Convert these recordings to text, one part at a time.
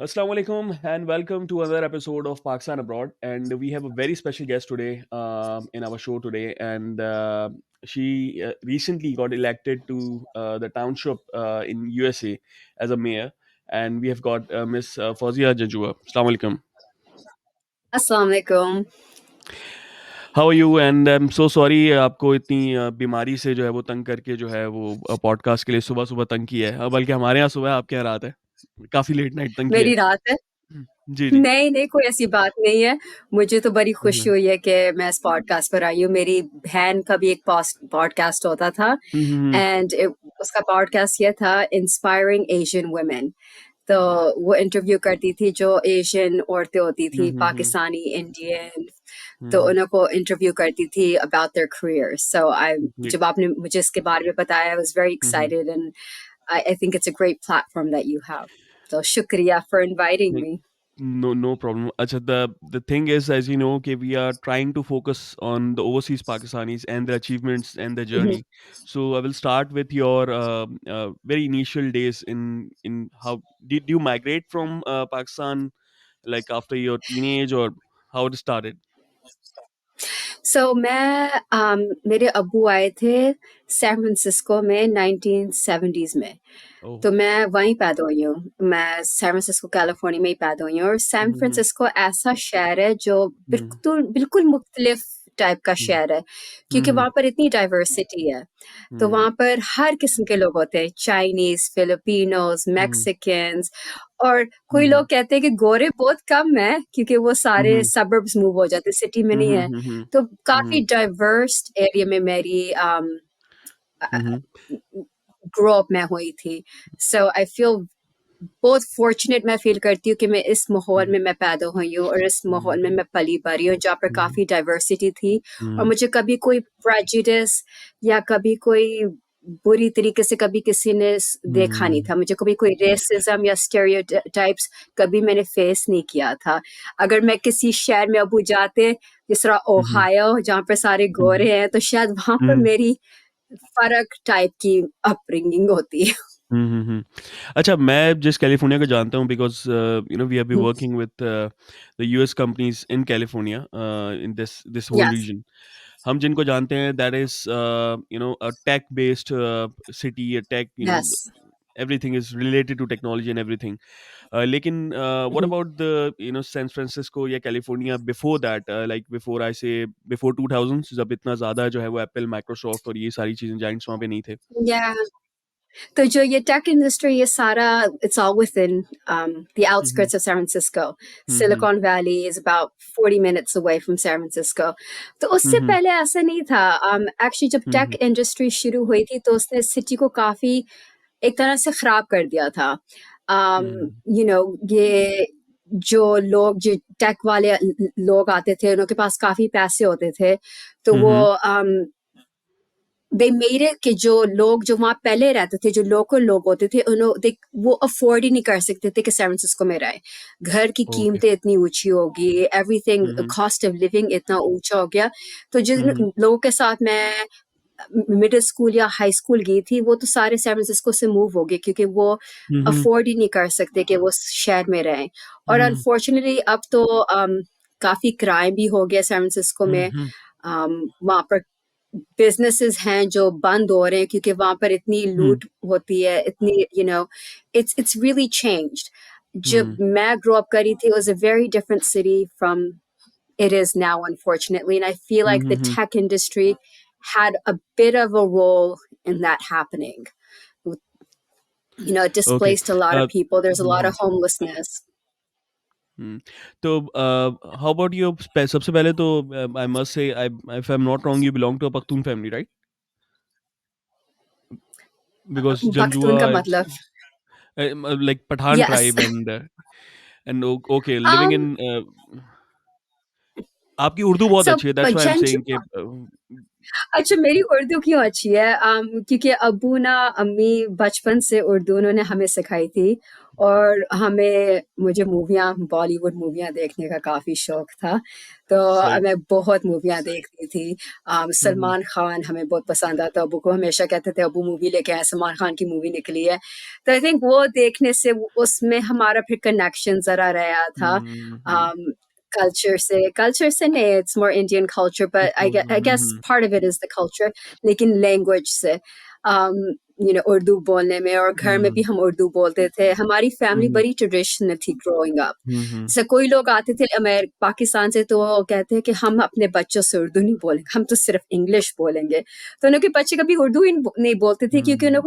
Assalamu alaikum and welcome to another episode of Pakistan Abroad. And we have a very special guest today in our show today. And she recently got elected to the Township in USA as a mayor. And we have got Miss Fozia Janjua. Assalamu alaikum. अस्सलाम वालेकुम। How are you? And I'm so sorry आपको इतनी बीमारी से जो है वो तंग करके जो है वो पॉडकास्ट के लिए सुबह सुबह तंग किया है। बल्कि हमारे यहाँ सुबह है, आपके यहाँ रात है। काफ़ी लेट नाइट तंग किया मेरी है। रात है। जी जी। नहीं, नहीं कोई ऐसी बात नहीं है। मुझे तो बड़ी खुशी हम्म हुई है कि मैं इस पॉडकास्ट पर आई हूँ। मेरी बहन का भी एक पॉडकास्ट होता था हम्म एंड उसका पॉडकास्ट ये था इंस्पायरिंग एशियन वुमेन। तो वो इंटरव्यू करती थी जो एशियन औरतें होती थी, हम्म हम्म पाकिस्तानी, इंडियन, तो हम्म उनको इंटरव्यू करती थी अबाउट देयर करियर्स। सो आई जी जब आपने मुझे इसके बारे में बताया, I was very hmm excited and I think it's a great platform that you have. So shukriya for inviting Like, me. no problem. Acha, the thing is, as you know, okay, we are trying to focus on the overseas Pakistanis and their achievements and their Mhm. journey. So I will start with your very initial days in how did you migrate from Pakistan, like after your teenage, or how it started? So मेरे अब्बू आए थे San Francisco में 1970s में। Oh. तो मैं वहीं पैदा हुई हूँ। मैं सैन फ्रांसिस्को कैलिफोर्निया में ही पैदा हुई हूँ और सैन Mm-hmm. फ्रांसिस्को ऐसा शहर है जो Mm-hmm. बिल्कुल बिल्कुल मुख्तलिफ टाइप का शहर है, क्योंकि Mm-hmm. वहाँ पर इतनी डाइवर्सिटी है। तो वहाँ पर हर किस्म के लोग होते हैं, चाइनीज, फिलिपिनोज, Mm-hmm. मैक्सिकन्स, और कोई Mm-hmm. लोग कहते हैं कि गोरे बहुत कम है क्योंकि वो सारे Mm-hmm. सबर्ब्स मूव हो जाते, सिटी में नहीं है। Mm-hmm. तो Mm-hmm. काफी डाइवर्स एरिया में मेरी Mm-hmm. ग्रो अप मैं हुई थी। सो आई फील बहुत फॉर्चुनेट मैं फील करती हूँ कि मैं इस माहौल में मैं पैदा हुई हूँ और इस Mm-hmm. माहौल में मैं पली बड़ी हूँ जहाँ पर Mm-hmm. काफी डाइवर्सिटी थी। और Mm-hmm. मुझे कभी कोई प्रेजुडिस या कभी कोई बुरी तरीके से कभी किसी ने देखा नहीं था। मुझे कभी कोई रेसिज्म या स्टेरियोटाइप्स कभी मैंने फेस नहीं किया था। अगर मैं किसी शहर में अबू जाते, जिस तरह Mm-hmm. ओहायो जहाँ पर सारे गोरे हैं, तो शायद वहां पर Mm-hmm. मेरी फर्क टाइप की अपब्रिंगिंग होती है। हुँ, हुँ, हुँ। अच्छा, मैं जिस कैलिफ़ोर्निया को जानता हूँ because we have been working with the US companies in California in this whole yes, region. हम जिनको जानते हैं that is a tech based city, a tech yes. Everything is related to technology and everything. लेकिन what about the San Francisco या California before that like before I say before 2000s जब इतना ज़्यादा जो है वो एप्पल, माइक्रोसॉफ्ट और ये सारी चीज़ें जायंट्स वहाँ पे नहीं थे? या तो जो ये टेक इंडस्ट्री, ये सारा it's all with in the hmm, hmm. outskirts of San Francisco. Hmm, hmm. Silicon Valley is about 40 minutes away from San Francisco. तो हुँ, उससे हुँ। पहले ऐसा नहीं था। एक्चुअली जब हुँ, टेक हुँ। इंडस्ट्री शुरू हुई थी तो उसने सिटी को काफी एक तरह से खराब कर दिया था। हुँ, यू नो ये जो लोग, जो टेक वाले लोग आते थे, उनके पास काफी पैसे होते थे, तो हुँ, वो हुँ। दे मेड इट कि जो लोग जो वहां पहले रहते थे, जो लोकल लोग होते थे, वो अफोर्ड ही नहीं कर सकते थे कि सैन फ्रांसिस्को में रहे। घर की ओके। कीमतें इतनी ऊंची होगी, everything, hmm, hmm. Cost of living इतना ऊंचा हो गया। तो हुँ, जिन हुँ। लोगों के साथ मैं मिडिल स्कूल या हाई स्कूल गई थी, वो तो सारे सैन फ्रांसिस्को से मूव हो गए क्योंकि वो हुँ, हुँ। अफोर्ड ही नहीं कर सकते कि वो शहर में रहें। और हुँ, अनफॉर्चुनेटली अब तो काफी क्राइम भी हो गया सैन फ्रांसिस्को हुँ, में। हुँ। वहां पर बिजनेसेस हैं जो बंद हो रहे हैं क्योंकि वहां पर इतनी हुँ, लूट होती है, इतनी इट्स रियली चेंज्ड। जब हुँ, मैं ग्रो अप करी थी, it was a very different city from it is now, unfortunately, and I feel hmm, like hmm, the hmm. tech industry had a bit of a role in that happening. It okay. displaced a lot of people. There's a hmm, lot hmm, of homelessness. हुँ। तो how about your सबसे पहले तो I must say I if I am not wrong you belong to a Pakhtun family, right? Because Pakhtun Janjua का it's मतलब? Like Pathan Yes. Tribe and okay living um in आपकी उर्दू बहुत so अच्छी है that's why I am saying कि अच्छा, मेरी उर्दू क्यों अच्छी है? क्योंकि अब्बू ना, अम्मी बचपन से उर्दू उन्होंने हमें सिखाई थी और मुझे मूवियाँ बॉलीवुड मूवियाँ देखने का काफ़ी शौक था। तो सही। मैं बहुत मूवियाँ देखती थी। हम्म सलमान खान हमें बहुत पसंद आता। अब्बू को हमेशा कहते थे, "अब्बू मूवी लेके आए, सलमान खान की मूवी निकली है।" तो आई थिंक वो देखने से उसमें हमारा फिर कनेक्शन ज़रा रहा था। हम्म। कल्चर से नहीं, it's more Indian culture, but I guess part of it is the culture, लेकिन लैंग्वेज से um, उर्दू बोलने में, और घर में भी हम्म हम उर्दू बोलते थे। हमारी फैमिली हम्म बड़ी ट्रेडिशनल थी ग्रोइंग अप। हम्म जैसे कोई लोग आते थे पाकिस्तान से, तो वो कहते हैं कि हम अपने बच्चों से उर्दू नहीं बोलेंगे, हम तो सिर्फ इंग्लिश बोलेंगे। तो उनके बच्चे कभी उर्दू ही नहीं बोलते थे, क्योंकि हम्म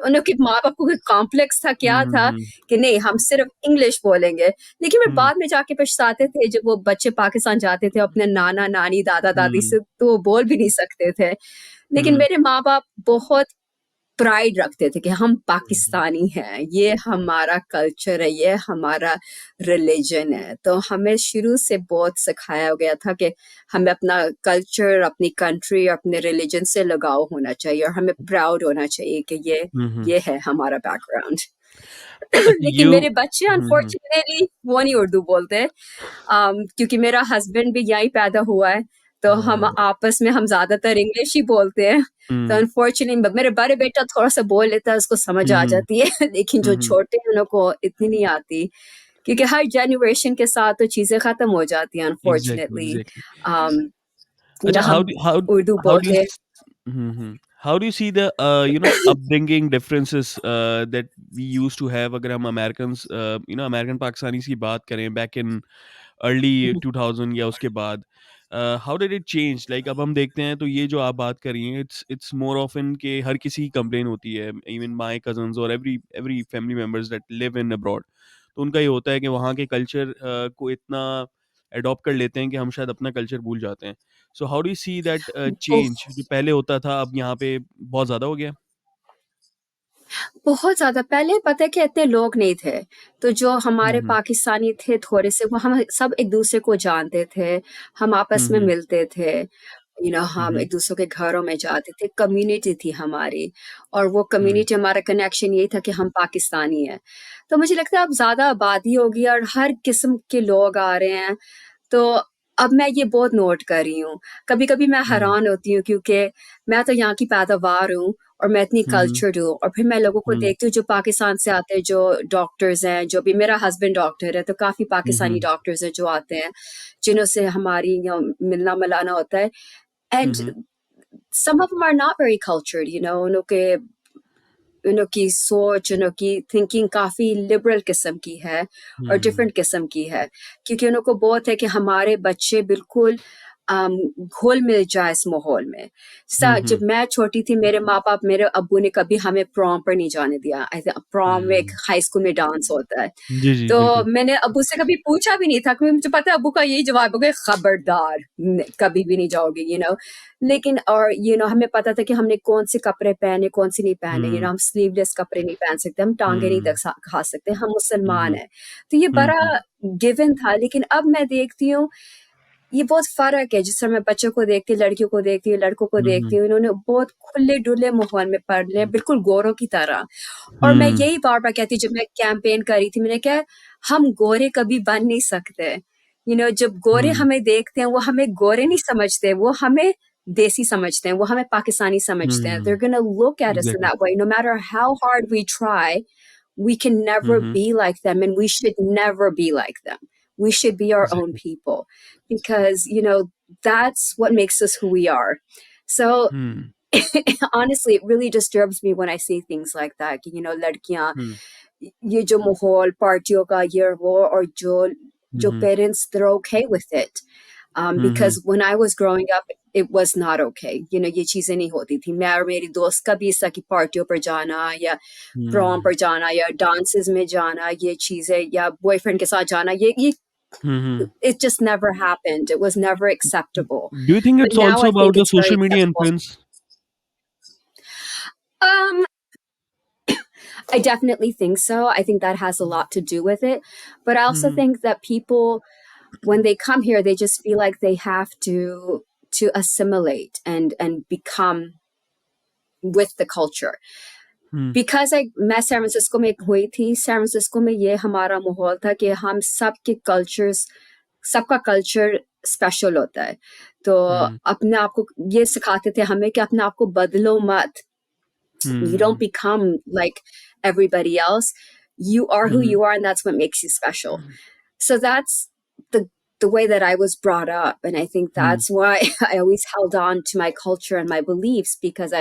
उनके माँ बाप को कॉम्प्लेक्स था, क्या था हम्म कि नहीं, हम सिर्फ इंग्लिश बोलेंगे। लेकिन फिर हम्म बाद में जाके पछताते थे, जब वो बच्चे पाकिस्तान जाते थे अपने नाना नानी दादा दादी हम्म से, तो वो बोल भी नहीं सकते थे। लेकिन हम्म मेरे माँ बाप बहुत प्राइड रखते थे कि हम हम्म पाकिस्तानी हैं, ये हमारा कल्चर है, ये हमारा रिलीजन है। तो हमें शुरू से बहुत सिखाया गया था कि हमें अपना कल्चर, अपनी कंट्री, अपने रिलीजन से लगाव होना चाहिए, और हमें प्राउड होना चाहिए कि हम्म। ये है हमारा बैकग्राउंड। अच्छा लेकिन यू मेरे बच्चे अनफॉर्चुनेटली वो नहीं उर्दू बोलते। क्योंकि मेरा हस्बैंड भी यहीं पैदा हुआ है, तो हम हाँ। आपस में हम ज्यादातर इंग्लिश ही बोलते हैं। तो हम्म अनफॉर्चुनेटली मेरे बड़े बेटा थोड़ा सा बोल लेता है, उसको समझ आ हम्म जाती है। लेकिन जो हम्म। छोटे हैं, उनको इतनी नहीं आती, क्योंकि हर जनरेशन के साथ तो चीजें खत्म हो जाती हैं एग्जैक्टली अनफॉर्चुनेटली। एग्जैक्टली। um, अच्छा हम उर्दू how do you बोलते। how do you see the upbringing differences that we used to have अगर हम Americans American Pakistanis की बात करें back in early 2000 या उसके बाद how did it change like अब हम देखते हैं तो ये जो आप बात कर रही हैं it's more often कि हर किसी की कंप्लेन होती है even my cousins or every family members that live in abroad तो उनका ये होता है कि वहाँ के कल्चर को इतना अडॉप्ट कर लेते हैं कि हम शायद अपना कल्चर भूल जाते हैं so how do you see that change जो पहले होता था अब यहाँ पे बहुत ज़्यादा हो गया? बहुत ज़्यादा पहले पता है कि इतने लोग नहीं थे, तो जो हुँ, हमारे हुँ। पाकिस्तानी थे थोड़े से, वो हम सब एक-दूसरे को जानते थे, हम हुँ, आपस में हुँ। मिलते थे, हुँ, हम हुँ। एक-दूसरे के घरों में जाते थे, कम्युनिटी थी हमारी, और वो हुँ, कम्युनिटी, हमारा कनेक्शन यही था कि हम पाकिस्तानी हैं। तो मुझे लगता है अब ज़्यादा आबादी हो गई और हर किस्म के लोग आ रहे हैं, तो अब मैं ये बहुत नोट कर रही हूँ। कभी-कभी मैं हुँ। हैरान होती हूँ, क्योंकि मैं तो यहाँ की पैदावार हूँ और मैं इतनी हुँ, हुँ। कल्चर्ड हूँ, और फिर मैं लोगों को हुँ। देखती हूँ जो पाकिस्तान से आते हैं, जो डॉक्टर्स हैं, जो भी, मेरा हस्बैंड डॉक्टर है, तो काफ़ी हुँ, पाकिस्तानी हुँ। डॉक्टर्स हैं जो आते हैं, जिन्हों से हमारी मिलना-मिलाना होता है। Um, and um. some of them are not very cultured, उनकी सोच, उनकी थिंकिंग काफ़ी लिबरल किस्म की है और हुँ। डिफरेंट किस्म की है, क्योंकि उनको बहुत है कि हमारे बच्चे बिल्कुल घुल मिल जाए इस माहौल में। हुँ, जब हुँ। मैं छोटी थी, मेरे माँ बाप, मेरे अब्बू ने कभी हमें प्रॉम पर नहीं जाने दिया। प्रॉम एक हुँ। हाई स्कूल में डांस होता है। जी, जी, तो बिल्कुल। मैंने अब्बू से कभी पूछा भी नहीं था, क्योंकि मुझे पता है अब्बू का यही जवाब होगा, खबरदार, कभी भी नहीं जाओगे, लेकिन, और हमें पता था कि हमने कौन से कपड़े पहने, कौन से नहीं पहने, हुँ। हम स्लीवलेस कपड़े नहीं पहन सकते, हम टांगे नहीं हुँ। दिखा सकते, हम हुँ, मुसलमान हुँ। हैं। तो ये हुँ, बड़ा हुँ। गिवन था। लेकिन अब मैं देखती हूँ, ये बहुत फ़र्क है। जिस तरह मैं बच्चों को देखती हूँ, लड़कियों को देखती हूँ, लड़कों को हुँ, देखती हुँ। हूँ, इन्होंने बहुत खुले-डुले माहौल में पल रहे हैं, बिल्कुल गोरों की तरह। और मैं हुँ। यही बार-बार कहती हूँ, जब मैं कैंपेन कर रही थी, मैंने कहा, हम गोरे कभी बन नहीं सकते। जब गोरे हुँ। हमें देखते हैं, वो हमें गोरे नहीं समझते, वो हमें देसी समझते हैं, वो हमें पाकिस्तानी हुँ, समझते हैं। हुँ। They're gonna look at us in exactly. that way. No matter how hard we try, we can hmm, never hmm. be like them, and we should never be like them. We should be our own exactly. people, because that's what makes us who we are. So hmm. honestly, it really disturbs me when I see things like that, कि लड़कियां, हुँ। ये जो माहौल पार्टियों का, ये वो, और जो हुँ, जो हुँ। parents, they're okay with it. Hmm, hmm. Because when I was growing up, it was not okay. ये चीजें नहीं होती थी। मैं और मेरी दोस्त कभी इस तरह की पार्टियों पर जाना, या प्रॉम हुँ। पर जाना, या डांसेस में जाना, ये चीजें, या बॉयफ्रेंड के साथ जाना, ये हुँ, हुँ। it just never happened. It was never acceptable. Do you think But it's now also I about think the it's very social media acceptable. influence? Um, I definitely think so. I think that has a lot to do with it. But I hmm, also hmm. think that people, when they come here, they just feel like they have to assimilate and become with the culture. Because मैं San Francisco में हुई थी, San Francisco में ये हमारा माहौल था कि हम सबके कल्चर्स, सबका कल्चर स्पेशल होता है, तो अपने आप को ये सिखाते थे हमें कि अपने आप को बदलो मत. You don't become like everybody else. You are who you are, and that's what makes you special. So that's the way that I was brought up, and I think that's why I always held on to my culture and my beliefs, because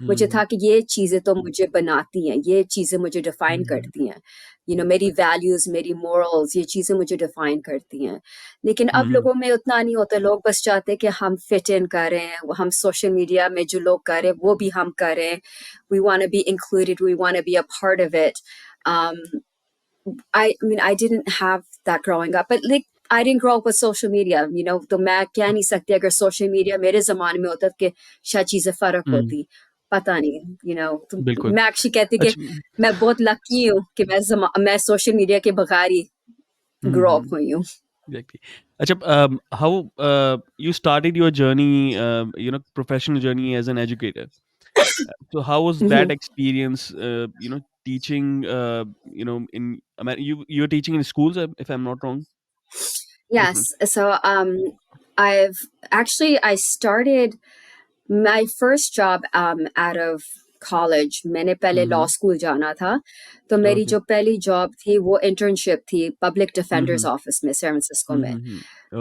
मुझे था कि ये चीजें तो मुझे बनाती हैं, ये चीजें मुझे define करती हैं, you know, मेरी values, मेरी morals, ये चीजें मुझे define करती हैं. लेकिन अब लोगों में उतना नहीं होता, लोग बस चाहते हैं कि हम fit in करें, हम social media में जो लोग करें वो भी हम करें. We want to be included, we want to be a part of it. I mean, I didn't have that growing up, but like I didn't grow up with social media, you know, तो मैं कह नहीं सकती अगर social media मेरे ज़माने में होता कि शायद चीज़ें फ़र्क होती, पता नहीं, you know. तो बिल्कुल. मैं actually कहती कि अच्छा. मैं बहुत lucky हूँ कि मैं social media के बगैर ही grow up हुई हूँ. Exactly. Achha, how you started your journey, professional journey as an educator. So how was that experience? Teaching. In you're teaching in schools, if I'm not wrong. Yes. So I started my first job out of college. मैंने पहले law school जाना था, तो मेरी जो पहली job थी वो internship थी public defender's office में San Francisco में.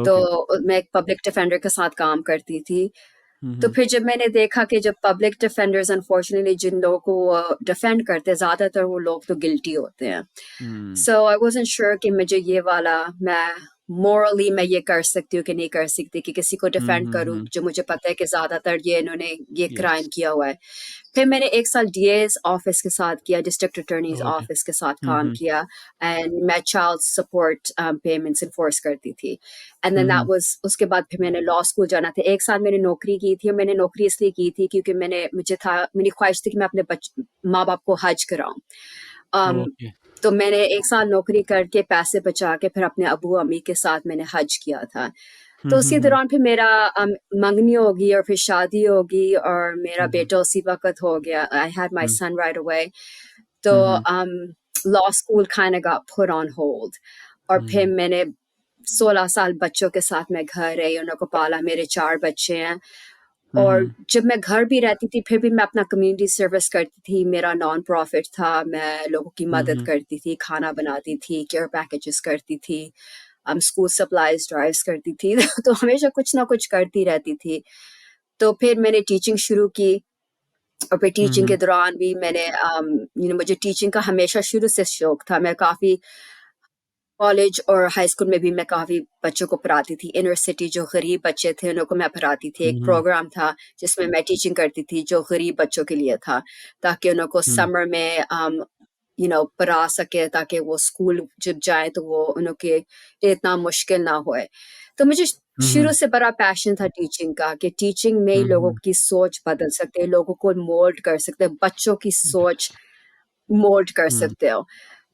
तो मैं एक public defender के साथ काम करती थी. तो फिर जब मैंने देखा कि जब public defenders unfortunately जिन लोगों को defend करते हैं, ज़्यादातर वो लोग तो guilty होते हैं. So I wasn't sure कि मुझे ये वाला मैं morally मैं ये कर सकती हूँ कि नहीं कर सकती, कि किसी को defend करूँ जो मुझे पता है कि ज़्यादातर इन्होंने ये crime किया हुआ है. फिर मैंने 1 साल DA's office के साथ किया, district attorney's office के साथ काम किया, and मैं child support payments enforce करती थी. And then that was, उसके बाद फिर मैंने law school जाना था. 1 साल मैंने नौकरी की थी, और मैंने नौकरी इसलिए की थी क्योंकि मेरी ख्वाहिश थी कि मैं अपने माँ बाप को हज कराऊं. तो मैंने 1 साल नौकरी करके पैसे बचा के फिर अपने अबू अम्मी के साथ मैंने हज किया था. तो उसी दौरान फिर मेरा मंगनी होगी और फिर शादी होगी और मेरा बेटा उसी वक्त हो गया. I had my son right away. तो law school kind of got put on hold. और फिर मैंने 16 साल बच्चों के साथ मैं घर रही, उन लोगों को पाला, मेरे 4 बच्चे हैं. और जब मैं घर भी रहती थी फिर भी मैं अपना कम्युनिटी सर्विस करती थी. मेरा नॉन प्रॉफिट था, मैं लोगों की मदद करती थी, खाना बनाती थी, केयर पैकेजेस करती थी, स्कूल सप्लाईज ड्राइव्स करती थी. तो हमेशा कुछ ना कुछ करती रहती थी. तो फिर मैंने टीचिंग शुरू की, और फिर टीचिंग के दौरान भी मैंने मुझे टीचिंग का हमेशा शुरू से शौक था. मैं काफ़ी कॉलेज और हाई स्कूल में भी मैं काफ़ी बच्चों को पढ़ाती थी. इनर सिटी जो गरीब बच्चे थे उन लोगों को मैं पढ़ाती थी. एक प्रोग्राम था जिसमें मैं टीचिंग करती थी जो गरीब बच्चों के लिए था, ताकि उन लोगों को समर में पढ़ा सके, ताकि वो स्कूल जब जाए तो वो उन लोगों के लिए इतना मुश्किल ना होए. तो मुझे शुरू से बड़ा पैशन था टीचिंग का, कि टीचिंग में लोगों की सोच बदल सकते हैं, लोगों को मोल्ड कर सकते हैं, बच्चों की सोच मोल्ड कर सकते हो.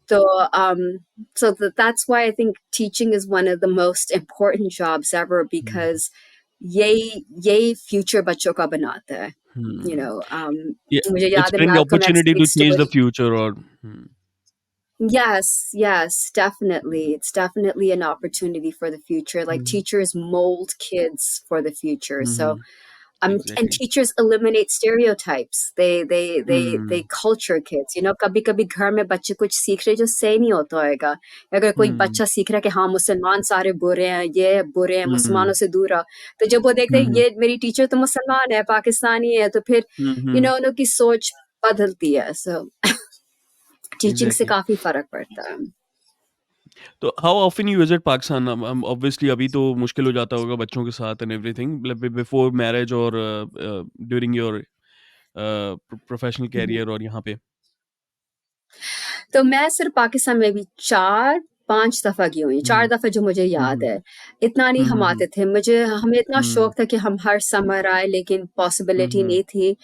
So that's why I think teaching is one of the most important jobs ever, because यही future बच्चों का बनाता है. मुझे It's याद है bring the Malcolm X opportunity की to एक change the story. future, or Yes, definitely. It's definitely an opportunity for the future. Like teachers mold kids for the future. So and exactly. teachers eliminate stereotypes. They culture kids. कभी-कभी घर में बच्चे कुछ सीख रहे जो सही नहीं होता होगा. अगर कोई बच्चा सीख रहा है कि हाँ मुसलमान सारे बुरे हैं, ये बुरे हैं, मुसलमानों से दूर रहो, तो जब वो देखते हैं ये मेरी टीचर तो मुसलमान है, पाकिस्तानी है, तो फिर उनकी सोच बदलती है. So टीचिंग से Exactly. काफी फर्क पड़ता है. तो how often you visit Pakistan? Obviously अभी तो मुश्किल हो जाता होगा बच्चों के साथ and everything, before marriage or during your professional career और यहाँ पे. तो मैं सिर्फ पाकिस्तान में भी 4-5 दफा गई हुई, 4 दफा जो मुझे याद है. इतना नहीं हम आते थे, हमें इतना शौक था कि हम हर समर आए, लेकिन पॉसिबिलिटी नहीं थी.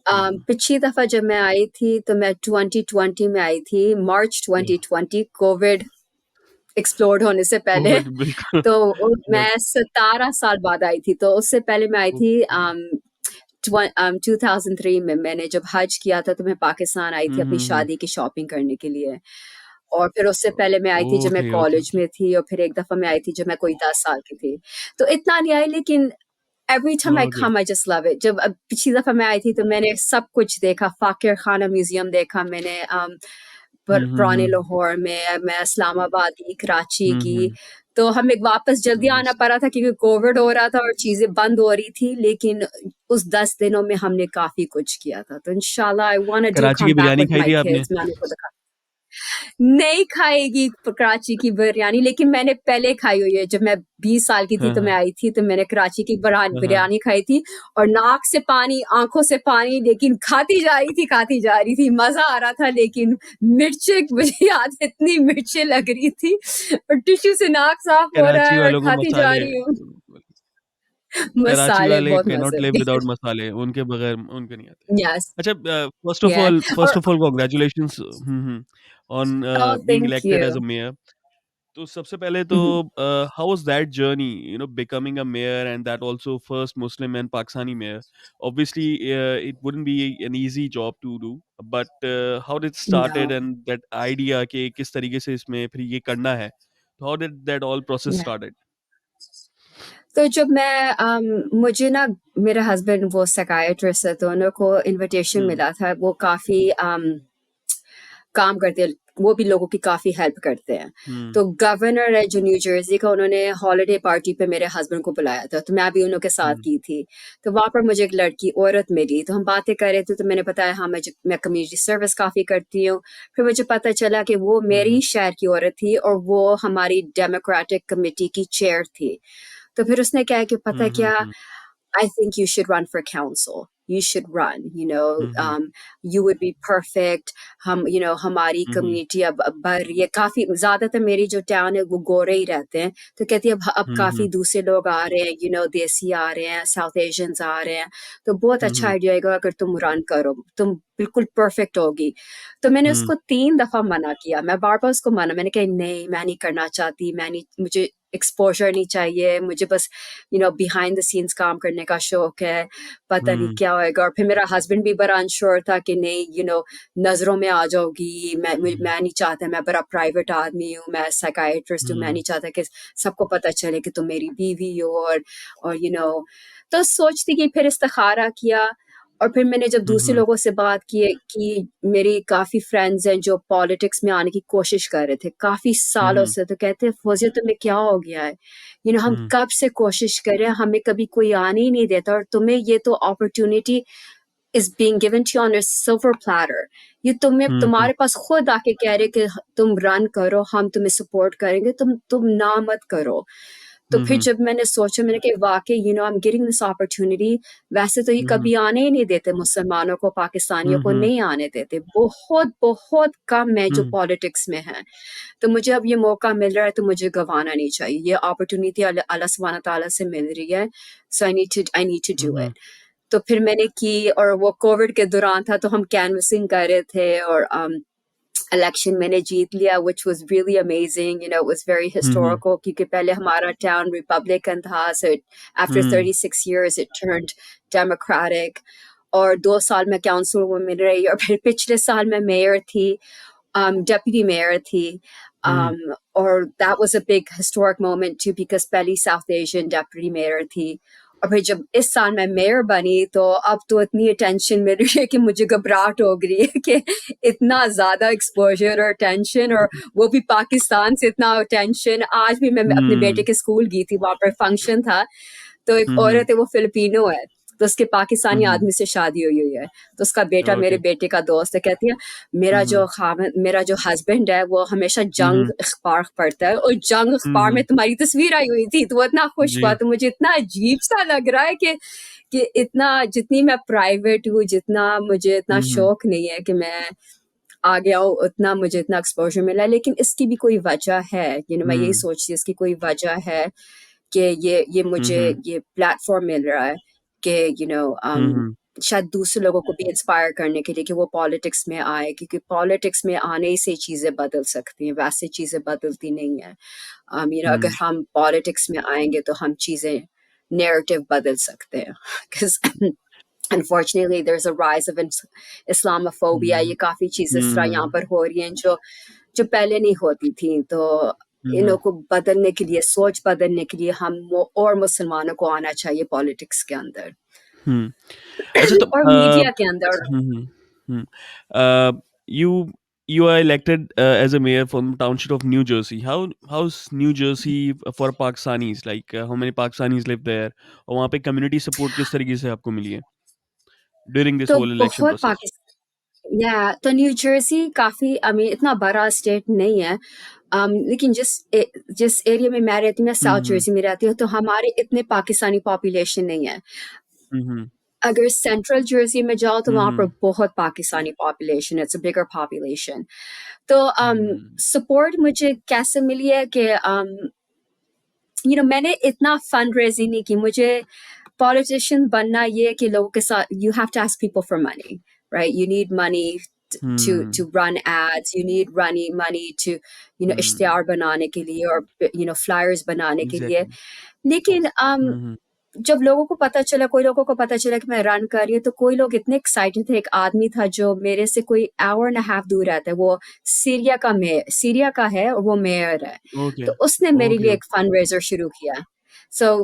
पिछली दफा जब मैं आई थी तो मैं 2020 में आई थी, मार्च 2020, कोविड एक्सप्लोड होने से पहले. कोविड बिल्कुल. तो मैं 17 साल बाद आई थी. तो उससे पहले मैं आई थी 2003 में मैंने जब हज किया था तो मैं पाकिस्तान आई थी हुँ, अपनी हुँ, हुँ। शादी की शॉपिंग करने के लिए। और फिर उससे पहले मैं आई थी जब मैं ओके, ओके, कॉलेज ओके। में थी, और फिर एक दफ़ा मैं आई थी जब मैं कोई 10 साल की थी। तो इतना नहीं आई, लेकिन every time I okay. Come I just love it. जब अब पिछली दफ़ा मैं आई थी तो मैंने सब कुछ देखा, फ़ाक़िर खाना म्यूज़ियम देखा मैंने, हुँ, हुँ, पुराने हुँ। लाहौर में, मैं इस्लामाबाद की, कराची हुँ, की। हुँ। तो हमें वापस जल्दी आना नाइस। पड़ा था क्योंकि कोविड हो रहा था और चीज़ें बंद हो रही थी, लेकिन उस 10 दिनों में हमने काफ़ी कुछ किया था। तो इंशाल्लाह आई वांना डू कराची की कम बैक बिरयानी विद खाई माय थी आपने? किड्स। मैं उनको दिखा नहीं खाएगी कराची की बिरयानी, लेकिन मैंने पहले खाई हुई है। जब मैं 20 साल की थी हाँ, तो मैं हाँ। आई थी, तो मैंने कराची की हाँ, हाँ। बिरयानी खाई थी, और नाक से पानी, आँखों से पानी, लेकिन खाती जा रही थी। मज़ा आ रहा था, लेकिन मिर्चें मुझे याद है इतनी मिर्चें लग रही थी, और टिश्यू से नाक साफ हो रहा कराची है और वालों को खाती जा मसाले रही हूँ। कराची मसाले वाले बहुत कैन नॉट मज़े लिव के। विदाउट मसाले, उनके बगैर उनके नहीं आते। यस, अच्छा या और first of all congratulations on oh, being thank elected you. As a mayor. तो सबसे पहले तो um, how was that journey, becoming a mayor and that also first Muslim and Pakistani mayor? Obviously, it wouldn't be an easy job to do, but how did it started no, and that idea कि किस तरीके से इसमें फिर ये करना है? How did that all process या started? तो जब मैं मुझे ना, मेरे हस्बैंड वो साइकियाट्रिस्ट है, तो उनको इनविटेशन हुँ, मिला था। वो काफ़ी काम करते हैं, वो भी लोगों की काफ़ी हेल्प करते हैं। हुँ, तो गवर्नर है जो न्यू जर्सी का, उन्होंने हॉलिडे पार्टी पे मेरे हस्बैंड को बुलाया था, तो मैं भी उन्हों के साथ हुँ, की थी। तो वहाँ पर मुझे एक लड़की औरत मिली, तो हम बातें कर रहे थे, तो मैंने बताया हाँ, मैं कम्युनिटी सर्विस काफ़ी करती हूँ। फिर मुझे पता चला कि वो हुँ, मेरी हुँ, शहर की औरत थी, और वो हमारी डेमोक्रेटिक कमिटी की चेयर थी। तो फिर उसने कहा कि पता हुँ, है हुँ, क्या, हुँ, I think you should run for council. You should run, hmm, hmm, you would be perfect. हमारी हुँ, हुँ, कम्युनिटी अब बढ़ रही है काफ़ी। ज़्यादातर मेरी जो टाउन है वो गोरे ही रहते हैं। तो कहती है अब हुँ, काफ़ी हुँ, दूसरे लोग आ रहे हैं, देसी आ रहे हैं, साउथ एशियंस आ रहे हैं। तो बहुत हुँ, अच्छा हुँ, आइडिया आएगा अगर तुम रन करो, तुम बिल्कुल परफेक्ट होगी। तो मैंने हुँ, उसको 3 दफ़ा मना किया। मैं बार-बार उसको मना, मैंने कहा नहीं, मैं नहीं करना चाहती, मैं नहीं, मुझे एक्सपोज़र नहीं चाहिए, मुझे बस बिहाइंड द सीन्स काम करने का शौक है, पता नहीं हुँ, क्या होएगा। और फिर मेरा हस्बैंड भी बड़ा अनश्योर था कि नहीं, नज़रों में आ जाओगी, हुँ, मैं नहीं चाहता, मैं बड़ा प्राइवेट आदमी हूँ, मैं साइकियाट्रिस्ट हूँ, मैं हुँ, नहीं चाहता कि सबको पता चले कि तुम मेरी बीवी हो। और तो सोचती कि फिर इस्तिखारा किया। और फिर मैंने जब हुँ, दूसरे हुँ, लोगों से बात की कि मेरी काफ़ी फ्रेंड्स हैं जो पॉलिटिक्स में आने की कोशिश कर रहे थे काफ़ी सालों हुँ, से, तो कहते हैं फ़ौज़िया तुम्हें क्या हो गया है? हम हुँ, कब से कोशिश कर रहे हैं, हमें कभी कोई आने ही नहीं देता, और तुम्हें ये तो opportunity is being given to you on a silver platter. ये हुँ, हुँ, तुम्हारे पास खुद आके कह रहे कि तुम रन करो, हम तुम्हें सपोर्ट करेंगे, तुम ना मत करो। तो हुँ, फिर हुँ, जब मैंने सोचा, मैंने कहा वाक़ई I am getting this opportunity. वैसे तो ये हुँ, कभी आने ही नहीं देते, मुसलमानों को, पाकिस्तानियों हुँ, को हुँ, नहीं आने देते। बहुत, बहुत कम है जो हुँ, पॉलिटिक्स में हैं। तो मुझे अब ये मौका मिल रहा है, तो मुझे गँवाना नहीं चाहिए। ये अपॉर्च्युनिटी अल्लाह सुब्हाना तआला से मिल रही है। So I need to do um, it. तो फिर मैंने की, और वो कोविड के दौरान था, तो हम कैन्वसिंग कर रहे थे, और इलेक्शन मैंने जीत लिया, which was really amazing. It was very hmm, hmm, historical क्योंकि पहले हमारा town Republican था, so after hmm, 36 years it turned Democratic. और 2 साल मैं काउंसिल में मिल रही, और फिर पिछले साल मैं मेयर थी, deputy mayor थी। हुँ, और that was a big historic moment too because पहली South Asian deputy mayor थी। और फिर जब इस साल मैं मेयर बनी, तो अब तो इतनी अटेंशन मिल रही है कि मुझे घबराहट हो गई है कि इतना ज़्यादा एक्सपोज़र और अटेंशन, और वो भी पाकिस्तान से इतना अटेंशन। आज भी मैं अपने बेटे हुँ, के स्कूल गई थी, वहाँ पर फंक्शन था, तो एक हुँ, हुँ, औरत है, वो फिलिपिनो है, तो उसके हुँ, पाकिस्तानी हुँ, आदमी से शादी हुई हुई है। तो उसका बेटा मेरे ओके। बेटे का दोस्त है, कहती है हुँ, हुँ, मेरा जो हस्बैंड है वो हमेशा हुँ, जंग हुँ, अखबार पढ़ता है, और जंग हुँ, अखबार में हुँ, तुम्हारी तस्वीर आई हुई थी, तो वो इतना खुश हुआ। जी, तो मुझे इतना अजीब सा लग रहा है कि इतना, जितनी मैं प्राइवेट हूँ, जितना मुझे इतना हुँ, हुँ, शौक नहीं है कि मैं आ गया हूँ, उतना मुझे इतना एक्सपोज़र मिला है। लेकिन इसकी भी कोई वजह है, मैं यही हुँ, सोचती हूँ इसकी कोई वजह है कि ये हुँ, मुझे हुँ, ये प्लेटफ़ॉर्म मिल रहा है कि हुँ, हुँ, शायद दूसरे लोगों को भी इंस्पायर करने के लिए कि वो पॉलिटिक्स में आए, क्योंकि पॉलिटिक्स में आने से चीज़ें बदल सकती हैं, वैसे चीज़ें बदलती नहीं हैं। अगर हुँ, हम पॉलिटिक्स में आएँगे तो हम चीज़ें नैरेटिव बदल सकते हैं। 'Cause Unfortunately, there's a rise of Islamophobia. हुँ, ये काफ़ी चीज़ें इस तरह यहाँ हुँ, पर हो रही हैं जो जो पहले नहीं होती थी। तो हुँ, इन्हों को बदलने के लिए, सोच बदलने के लिए और मुसलमानों को आना चाहिए पॉलिटिक्स के अंदर हुँ। अच्छा तो और मीडिया के अंदर। हुँ, हुँ, हुँ। You you are elected as a mayor from Township of New Jersey. How's New Jersey for Pakistanis? Like how many Pakistanis live there? और वहाँ पे कम्युनिटी सपोर्ट किस तरीके से आपको मिली है ड्यूरिंग दिस तो होल इलेक्शन बहुत प्रोसेस? तो न्यू जर्सी काफ़ी इतना बड़ा स्टेट नहीं है। लेकिन जिस एरिया में मैं रहती हूँ, मैं हुँ, साउथ हुँ, जर्सी में रहती हूँ, तो हमारे इतने पाकिस्तानी पॉपुलेशन नहीं है। हुँ, हुँ, अगर सेंट्रल जर्सी में जाओ तो हुँ, वहाँ पर हुँ, बहुत Pakistani population, it's a bigger population. तो हुँ, सपोर्ट मुझे कैसे मिली है कि मैंने इतना फंड रेजिंग नहीं की। मुझे पॉलिटिशियन बनना ये है कि लोगों के साथ you have to ask people for money, right? You need money to हुँ, run ads, you need money to हुँ, इश्तिहार बनाने के लिए और flyers बनाने के लिए। एग्ज़ैक्टली। लेकिन हुँ, हुँ, जब लोगों को पता चला, कोई लोगों को पता चला कि मैं रन कर रही हूँ, तो कोई लोग इतने एक्साइटेड थे। एक आदमी था जो मेरे से कोई आवर एंड हाफ दूर रहता है, वो सीरिया का है और वो मेयर है। ओके, तो उसने मेरे ओके, लिए एक ओके। फंड रेजर शुरू किया।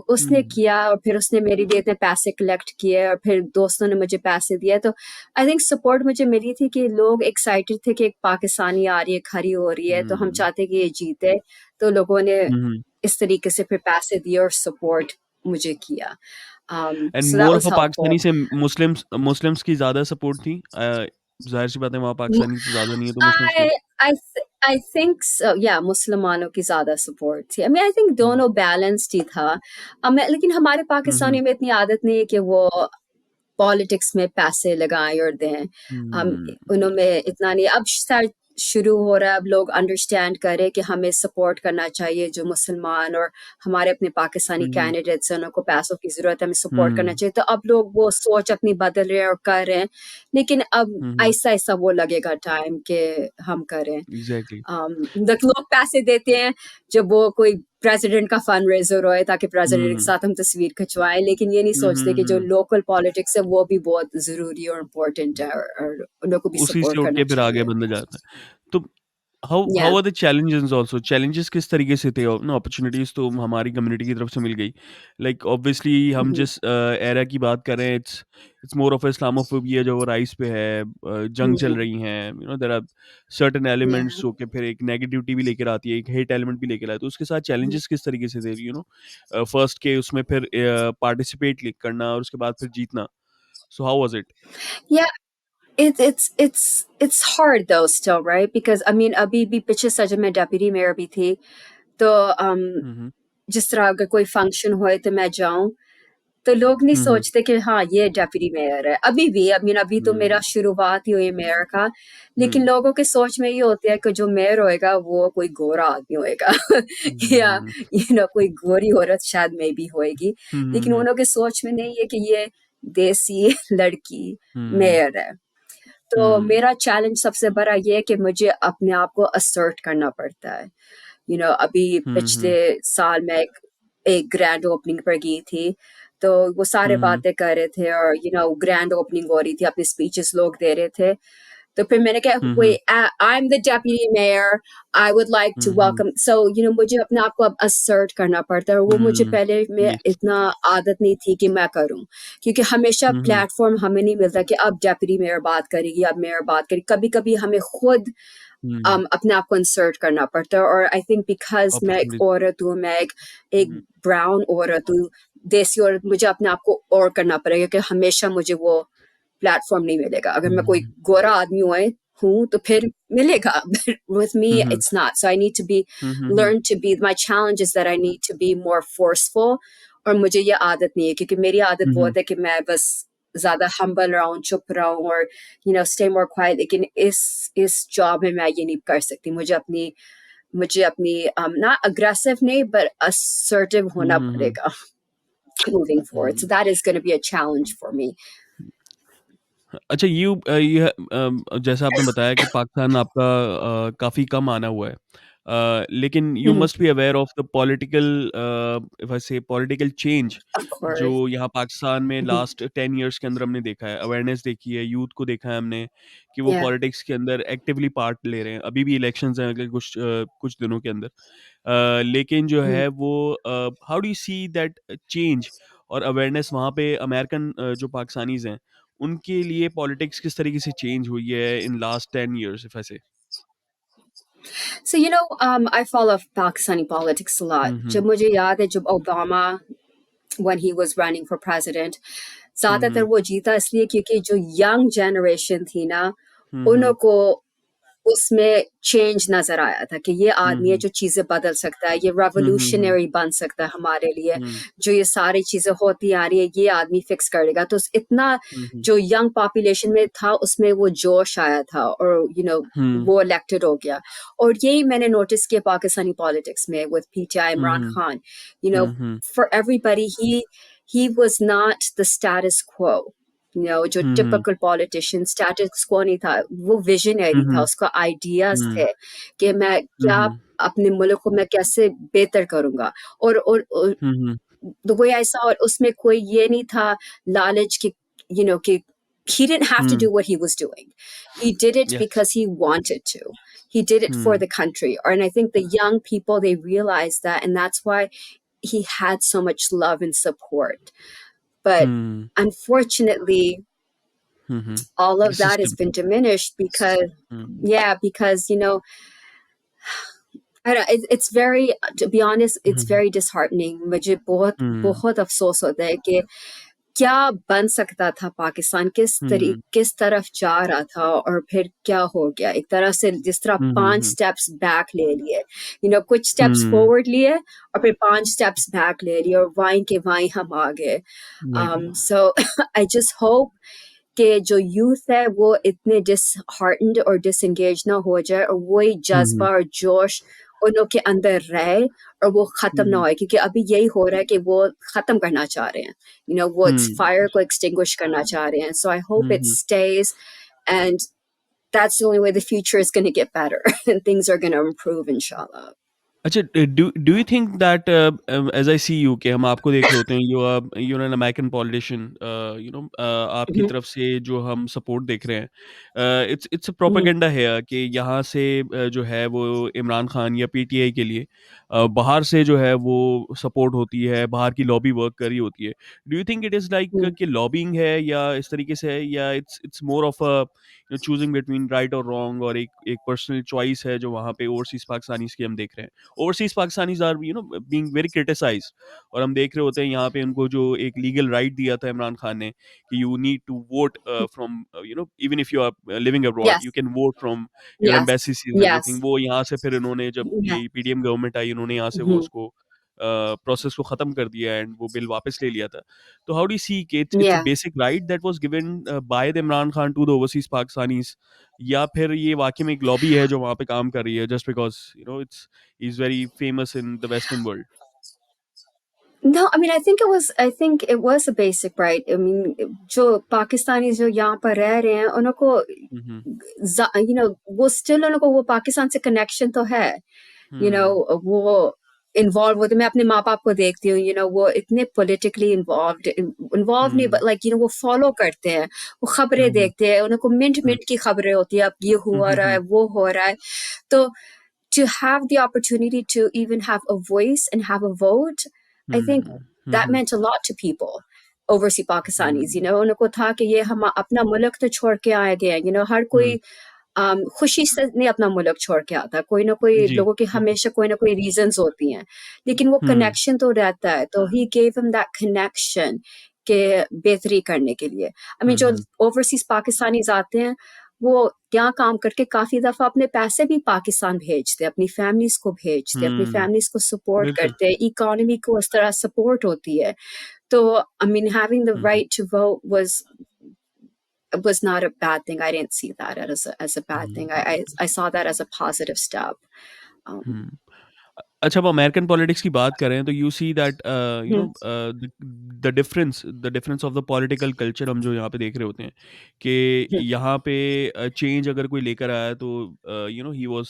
उसने हुँ, किया और फिर उसने मेरे लिए इतने पैसे कलेक्ट किए और फिर दोस्तों ने मुझे पैसे दिए। तो आई थिंक सपोर्ट मुझे मिली थी कि लोग एक्साइटेड थे कि एक पाकिस्तानी आ रही है, खड़ी हो रही है, तो हम हुँ, चाहते कि ये जीते। तो लोगों ने हुँ, हुँ। इस तरीके से फिर पैसे दिए और सपोर्ट मुझे किया। And So that more was of a helpful. Pakistani से मुस्लिम्स की ज़्यादा सपोर्ट थी। ज़ाहिर-सी बात है वहाँ पाकिस्तानी तो ज़्यादा नहीं है तो मुस्लिम्स की I I think so. Yeah, मुसलमानों की ज़्यादा support थी। I think हुँ, दोनों balanced ही था। लेकिन हमारे हुँ, हुँ, पाकिस्तानी में इतनी आदत नहीं है कि वो पॉलिटिक्स में पैसे लगाएँ और दें। हुँ, उनमें इतना नहीं। अब शायद शुरू हो रहा है, अब लोग अंडरस्टैंड करें कि हमें सपोर्ट करना चाहिए जो मुसलमान और हमारे अपने पाकिस्तानी हुँ, हुँ, कैंडिडेट्स हैं, उनको पैसों की ज़रूरत है, हमें सपोर्ट करना हुँ, चाहिए। तो अब लोग वो सोच अपनी बदल रहे हैं और कर रहे हैं। लेकिन अब हुँ, हुँ, आहिस्ता-आहिस्ता वो लगेगा टाइम कि हम करें। एग्ज़ैक्टली। लोग पैसे देते हैं जब वो कोई प्रेसिडेंट का फंड रेजर होए ताकि प्रेसिडेंट के हुँ, साथ हम तस्वीर खिंचवाएं, लेकिन ये नहीं हुँ, सोचते हुँ, कि जो हुँ। लोकल पॉलिटिक्स है वो भी बहुत जरूरी और इम्पोर्टेंट है और उन लोगों को भी उसी से सपोर्ट उठ करना के फिर आगे चाहिए। बंदा जाता है। तो हाउ या how are the challenges also? Challenges किस तरीके से थे? और ना अपॉर्च्युनिटीज़ तो हमारी कम्युनिटी की तरफ से मिल गई। लाइक ऑब्वियसली हम जिस एरा की बात कर रहे हैं इट्स मोर ऑफ इस्लामोफोबिया जो राइज़ पे है। जंग चल रही हैं, देयर आर सर्टेन या एलिमेंट्स जो कि फिर एक नेगेटिविटी भी लेकर आती है, एक हेट एलिमेंट भी लेकर आती है। तो उसके साथ चैलेंजेस किस तरीके से थे? फर्स्ट के उसमें फिर पार्टिसिपेट करना और उसके बाद फिर जीतना। So how was it? या it's hard though still, right? Because अभी भी पिछले सत्र में डेप्यूटी मेयर भी थी। तो हुँ, हुँ। जिस तरह अगर कोई फंक्शन होए तो मैं जाऊं, तो लोग नहीं हुँ, हुँ। सोचते कि हाँ ये डेप्यूटी मेयर है। अभी भी अभी तो मेरा हुँ, शुरुआत ही हुई मेयर का। लेकिन हुँ। लोगों के सोच में ये होता है कि जो मेयर होएगा वो कोई गोरा आदमी होएगा या हुँ, कोई गोरी औरत शायद में भी होएगी। हुँ, लेकिन हुँ, उन लोगों के सोच में नहीं है कि ये देसी लड़की हुँ, मेयर है। तो हुँ, मेरा चैलेंज सबसे बड़ा ये है कि मुझे अपने आप को असर्ट करना पड़ता है। अभी हुँ, पिछले हुँ, साल मैं एक ग्रैंड ओपनिंग पर गई थी। तो वो सारे हुँ, बातें कर रहे थे और ग्रैंड ओपनिंग हो रही थी, अपने स्पीचेस लोग दे रहे थे। तो फिर मैंने कहा हुँ, कोई um, I am the deputy mayor, I would like to um, um, welcome. So मुझे अपने आप को अब असर्ट करना पड़ता है और वो मुझे हुँ, पहले में यस, इतना आदत नहीं थी कि मैं करूं, क्योंकि हमेशा हुँ, हुँ, प्लेटफॉर्म हमें नहीं मिलता कि अब डेप्यूटी मेयर बात करेगी, अब मेयर बात करेगी। कभी कभी हमें खुद हुँ, अपने आप को इंसर्ट करना पड़ता है। और आई थिंक बिकॉज मैं एक अपॉर्च्युनिटीज़ औरत हूँ, मैं एक हुँ, ब्राउन औरत हूँ, देसी औरत, मुझे अपने आप को और करना पड़ेगा कि हमेशा मुझे वो प्लेटफॉर्म नहीं मिलेगा। अगर मैं कोई हुँ, गोरा आदमी हूँ तो फिर मिलेगा, but with me hmm, hmm, it's not. So I need to be hmm, hmm, hmm, learn to be, my challenge is that I need to be more forceful। और मुझे ये आदत नहीं है, क्योंकि मेरी आदत हुँ, हुँ, बहुत है कि मैं बस ज्यादा हम्बल रहूं, चुप रहूं और stay more quiet। लेकिन इस जॉब में मैं ये नहीं कर सकती। मुझे अपनी ना अग्रेसिव नहीं but assertive हुँ, होना हुँ, हुँ, पड़ेगा moving forward। Hmm. So that is going to be a challenge for me। अच्छा जैसा आपने बताया कि पाकिस्तान आपका काफ़ी कम आना हुआ है। लेकिन you Mhm. Must be aware of the political, if I से पॉलिटिकल चेंज Of जो course. यहाँ पाकिस्तान में Mhm. लास्ट 10 इयर्स के अंदर हमने देखा है, अवेयरनेस देखी है, यूथ को देखा है हमने कि वो Yeah. पॉलिटिक्स के अंदर एक्टिवली पार्ट ले रहे हैं। अभी भी इलेक्शंस हैं अगले कुछ दिनों के अंदर। लेकिन जो Mhm. है वो how do you see that change और अवेयरनेस वहाँ पे अमेरिकन जो पाकिस्तानीज़ हैं, उनके लिए पॉलिटिक्स किस तरीके से चेंज हुई है in last 10 years if I से? So, I follow Pakistani politics a lot. हुँ, हुँ। जब मुझे याद है जब Obama, when he was running for president, हुँ, ज़्यादातर हुँ। वो जीता इसलिए क्योंकि जो young generation थी ना, हुँ, हुँ। उनको उसमें चेंज नज़र आया था कि ये हुँ, आदमी है हुँ। जो चीज़ें बदल सकता है, ये हुँ, हुँ, हुँ। रेवोल्यूशनरी बन सकता है हमारे लिए, हुँ, जो ये सारी चीज़ें होती आ रही है, ये आदमी फिक्स कर देगा। तो इतना हुँ, हुँ। जो यंग पॉपुलेशन में था, उसमें वो जोश आया था और हुँ, वो इलेक्टेड हो गया। और यही मैंने नोटिस किया पाकिस्तानी पॉलिटिक्स में with PTI hmm, Imran hmm. Khan. You know, hmm, hmm. for everybody, he was not the status quo. जो हुँ, हुँ। टिपिकल पॉलिटिशियन स्टैटस quo नहीं था, वो हुँ, विजनरी था, हुँ। उसका आइडियाज हुँ। थे कि मैं हुँ, क्या हुँ। अपने मुल्क को मैं कैसे बेहतर करूंगा। और हुँ, हुँ। the way I saw it, उसमें कोई ये नहीं था लालच कि he didn't have to hmm. do what he was doing. He did it yes. because he wanted to. He did it for hmm. the country. And I think the young people, they realized that, and that's why he had so much love and support. But hmm. unfortunately, hmm, hmm. all the of that has system. been diminished because, hmm. yeah, because I don't, it's very, to be honest, hmm, it's hmm. very disheartening. मुझे बहुत हुँ। बहुत अफसोस होता है कि क्या बन सकता था पाकिस्तान, हुँ। किस तरफ जा रहा था और फिर क्या हो गया। एक तरह से जिस तरह हुँ, हुँ, 5 हुँ। स्टेप्स बैक ले लिए, कुछ स्टेप्स हुँ। फॉरवर्ड लिए और फिर 5 स्टेप्स बैक ले लिए और वाई के वाई हम आ गए। वही पे। So I just hope कि जो यूथ है वो इतने डिसहार्टन्ड और डिसएंगेज ना हो जाए और वही हुँ, जज्बा हुँ। और जोश उन लोग के अंदर रहे और वो हुँ, खत्म ना हुँ। हो, क्योंकि अभी यही हो रहा है कि वो खत्म करना चाह रहे हैं, वो हुँ। फायर को एक्सटिंग्विश करना चाह रहे हैं। So I hope hmm, it hmm. stays, and that's the only way the future is going to get better and things are going to improve, inshallah. अच्छा, do you think that as I see you कि हम आपको देख रहे होते हैं, you are an American politician, आपकी Mhm. तरफ से जो हम सपोर्ट देख रहे हैं, इट्स अ Mhm. प्रोपेगेंडा है कि यहाँ से जो है वो इमरान खान या पीटीआई के लिए बाहर से जो है वो सपोर्ट होती है, बाहर की लॉबी वर्क कर रही होती है। Do you think it is like Mhm. कि लॉबिंग है या इस तरीके से है, या it's more of a choosing between right और रॉन्ग, और एक एक पर्सनल चॉइस है जो वहाँ पे ओवरसीज पाकिस्तानीज की हम देख रहे हैं? Overseas Pakistanis are being very criticised, और हम देख रहे होते हैं यहाँ पे उनको जो एक लीगल राइट दिया था इमरान खान ने कि you need to vote from, even if you are living abroad, you Yes. Can vote from your Yes. Embassies and everything. Yes. वो यहाँ से फिर इन्होंने जब Yeah. ये पीडीएम गवर्नमेंट आई, उन्होंने यहाँ से वो Mhm. उसको प्रोसेस को खत्म कर दिया एंड वो बिल वापस ले लिया था। तो हाउ डू यू सी कि it's a Yeah. Basic right that was given by the Imran Khan to the overseas Pakistanis, या फिर ये वाकई में एक लॉबी है जो वहाँ पे काम कर रही है just because it's he's very famous in the Western world? No, I mean, I think it was a basic right. I mean, जो पाकिस्तानी जो यहाँ पर रह रहे हैं उनको Mm-hmm. वो स्टिल उनको वो पाकिस्तान से कनेक्शन तो है, Hmm. वो इन्वॉल्व होते। मैं अपने माँ बाप को देखती हूँ, वो इतने पॉलिटिकली इन्वॉल्व नहीं, Hmm. बट लाइक वो फॉलो करते हैं, वो खबरें Mm-hmm. देखते हैं, उनको मिनट Hmm. मिनट की खबरें होती है, अब ये हुआ रहा Mm-hmm. है, वो हो रहा है। तो to have the opportunity to even have a voice and have a vote, I think that Mm-hmm. meant a lot to people, overseas Pakistanis. Hmm. उनको था कि ये हम अपना मुल्क तो छोड़ के आए गए हैं, हर Hmm. कोई खुशी से नहीं अपना मुल्क छोड़ के आता, कोई ना कोई जी। लोगों की हमेशा कोई ना कोई रीजंस होती हैं, लेकिन वो Hmm. कनेक्शन तो रहता है। तो he gave him that connection के बेहतरी करने के लिए। आई मीन जो Mm-hmm. ओवरसीज पाकिस्तानीज आते हैं, वो यहाँ काम करके काफी दफा अपने पैसे भी पाकिस्तान भेजते हैं, अपनी फैमिलीज को भेजते हैं, अपनी Hmm. फैमिलीज को सपोर्ट बिल्कुल। करते हैं, इकोनॉमी को उस तरह सपोर्ट होती है। तो I mean having the Hmm. Right to vote was not a bad thing. I didn't see that as a bad thing. Hmm. I saw that as a positive step. Um, Hmm. अच्छा, अब American politics की बात करें तो you see that mhm, the difference of the political culture हम जो यहाँ पे देख रहे होते हैं कि mhm, यहाँ पे चेंज अगर कोई लेकर आया तो ही वाज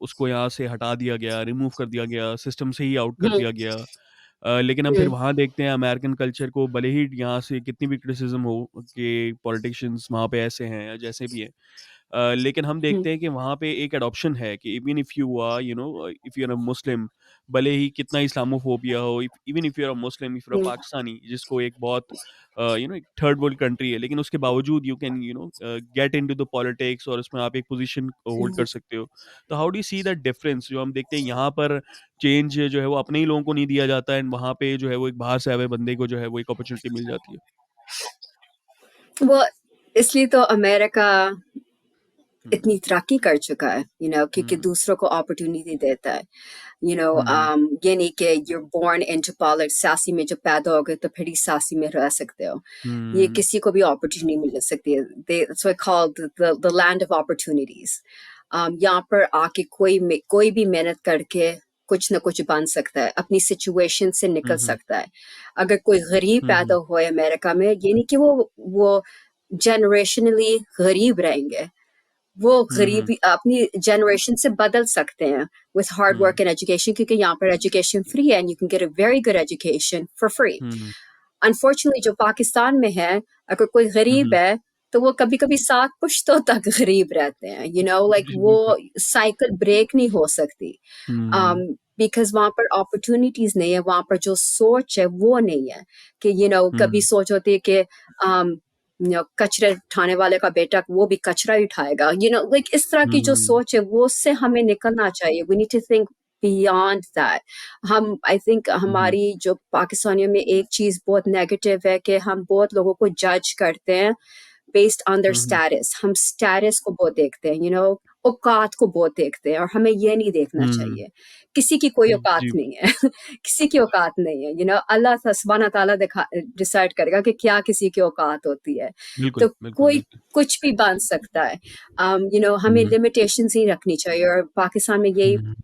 उसको यहाँ से हटा दिया गया, रिमूव कर दिया गया, सिस्टम से ही आउट कर हुँ, दिया गया। लेकिन हम फिर हुँ, वहाँ देखते हैं अमेरिकन कल्चर को, भले ही यहाँ से कितनी भी क्रिटिसिज्म हो कि पॉलिटिशियंस वहाँ पे ऐसे हैं या जैसे भी हैं, लेकिन हम हुँ, देखते हैं कि वहाँ पे एक एडॉप्शन है कि even if you are if you are a Muslim, भले ही कितना इस्लामोफोबिया हो, even if you are a Muslim, if you are a um, Pakistani, जिसको एक बहुत एक थर्ड वर्ल्ड कंट्री है, लेकिन उसके बावजूद you can get into the politics और उसमें आप एक पोजीशन होल्ड कर हुँ। सकते हो। तो how do you see that difference? जो हम देखते हैं यहाँ पर चेंज जो है वो अपने ही लोगों को नहीं दिया जाता है, एंड वहाँ पे जो है वो एक बाहर से आए हुए बंदे को जो है वो एक अपॉर्चुनिटी मिल जाती है। वो इसलिए तो अमेरिका हुँ, इतनी तरक्की कर चुका है, क्योंकि हुँ, दूसरों को अपॉर्च्युनिटी देता है। हुँ, ये नहीं कि you're born into politics, सियासी में जब पैदा हो गए तो फिर ही सियासी में रह सकते हो। ये हुँ, किसी को भी अपॉर्च्युनिटी मिल सकती है। That's what called the land of opportunities. यहाँ पर आके कोई भी मेहनत करके कुछ ना कुछ बन सकता है, अपनी सिचुएशन से हुँ, निकल हुँ, सकता है। अगर कोई गरीब हुँ, पैदा हुँ, हुआ है अमेरिका में, ये नहीं कि वो जनरेशनली गरीब रहेंगे। वो हुँ, गरीबी अपनी जनरेशन से बदल सकते हैं with hard hmm, work and education, क्योंकि यहाँ पर एजुकेशन फ्री है and you can get a very good education for free. Hmm, Unfortunately जो पाकिस्तान में है, अगर कोई हुँ, गरीब हुँ, है तो वो कभी कभी 7 पुश्तों तक गरीब रहते हैं, like जी, वो बिल्कुल। साइकिल ब्रेक नहीं हो सकती। हुँ, बिकॉज वहां पर अपॉर्चुनिटीज नहीं है, वहां पर जो सोच है वो नहीं है कि कभी हुँ, सोच होती है कि कचरे उठाने वाले का बेटा वो भी कचरा ही उठाएगा, लाइक इस तरह की जो हुँ, सोच है वो उससे हमें निकलना चाहिए। We need to think beyond that. हम आई थिंक हुँ, हमारी जो पाकिस्तानियों में एक चीज बहुत नेगेटिव है कि हम बहुत लोगों को जज करते हैं based on their hmm, hmm, status. हम status को बहुत देखते हैं, औकात को बहुत देखते हैं, और हमें ये नहीं देखना हुँ, चाहिए। किसी की कोई औकात जी, नहीं है। किसी की औकात नहीं है, अल्लाह सुब्हाना ताला डिसाइड करेगा कि क्या किसी की औकात होती है। बिल्कुल, तो बिल्कुल, कोई बिल्कुल। कुछ भी बन सकता है। हमें हुँ, लिमिटेशंस ही रखनी चाहिए, और पाकिस्तान में यही हुँ,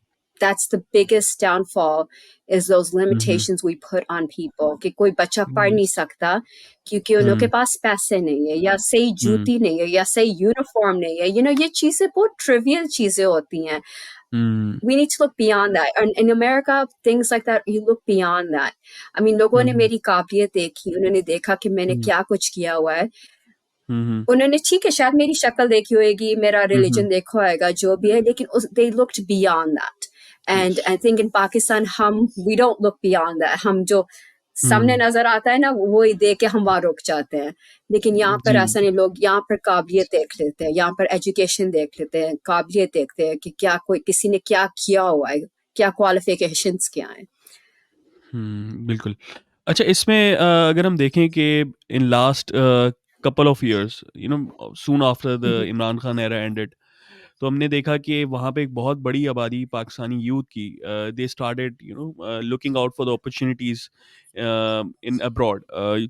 that's the biggest downfall is those hmm, hmm, limitations we put on people कि कोई बच्चा पढ़ हुँ, नहीं सकता क्योंकि उन लोग के हुँ, पास पैसे नहीं है, या सही हुँ, जूती नहीं है, या सही यूनिफॉर्म नहीं है। ये चीजें बहुत ट्रिवियल चीजें होती हैं। हुँ, We need to look beyond that, and in America things like that, you look beyond that. I mean, लोगों ने हुँ, मेरी काबिलियत देखी, उन्होंने देखा कि मैंने हुँ, क्या कुछ किया हुआ है। हुँ, हुँ, उन्होंने ठीक है शायद मेरी शक्ल देखी होगी, मेरा हुँ, हुँ, रिलीजन देखा होगा, जो भी है, लेकिन they looked beyond that. And yes. I think in Pakistan we don't look beyond that. हम जो सामने हुँ, नजर आता है ना वो ही देख के हम वहां रुक जाते हैं। लेकिन यहाँ पर जी, ऐसा नहीं, लोग यहाँ पर काबिलियत देख लेते हैं, यहाँ पर एजुकेशन देख लेते हैं, काबिलियत देखते हैं कि क्या कोई किसी ने क्या किया हुआ है, क्या क्वालिफिकेशंस क्या है। बिल्कुल। अच्छा, इसमें अगर हम देखें कि in last couple of years, soon after the hmm, Imran Khan era ended, तो हमने देखा कि वहाँ पे एक बहुत बड़ी आबादी पाकिस्तानी यूथ की, they started looking out for the opportunities in abroad,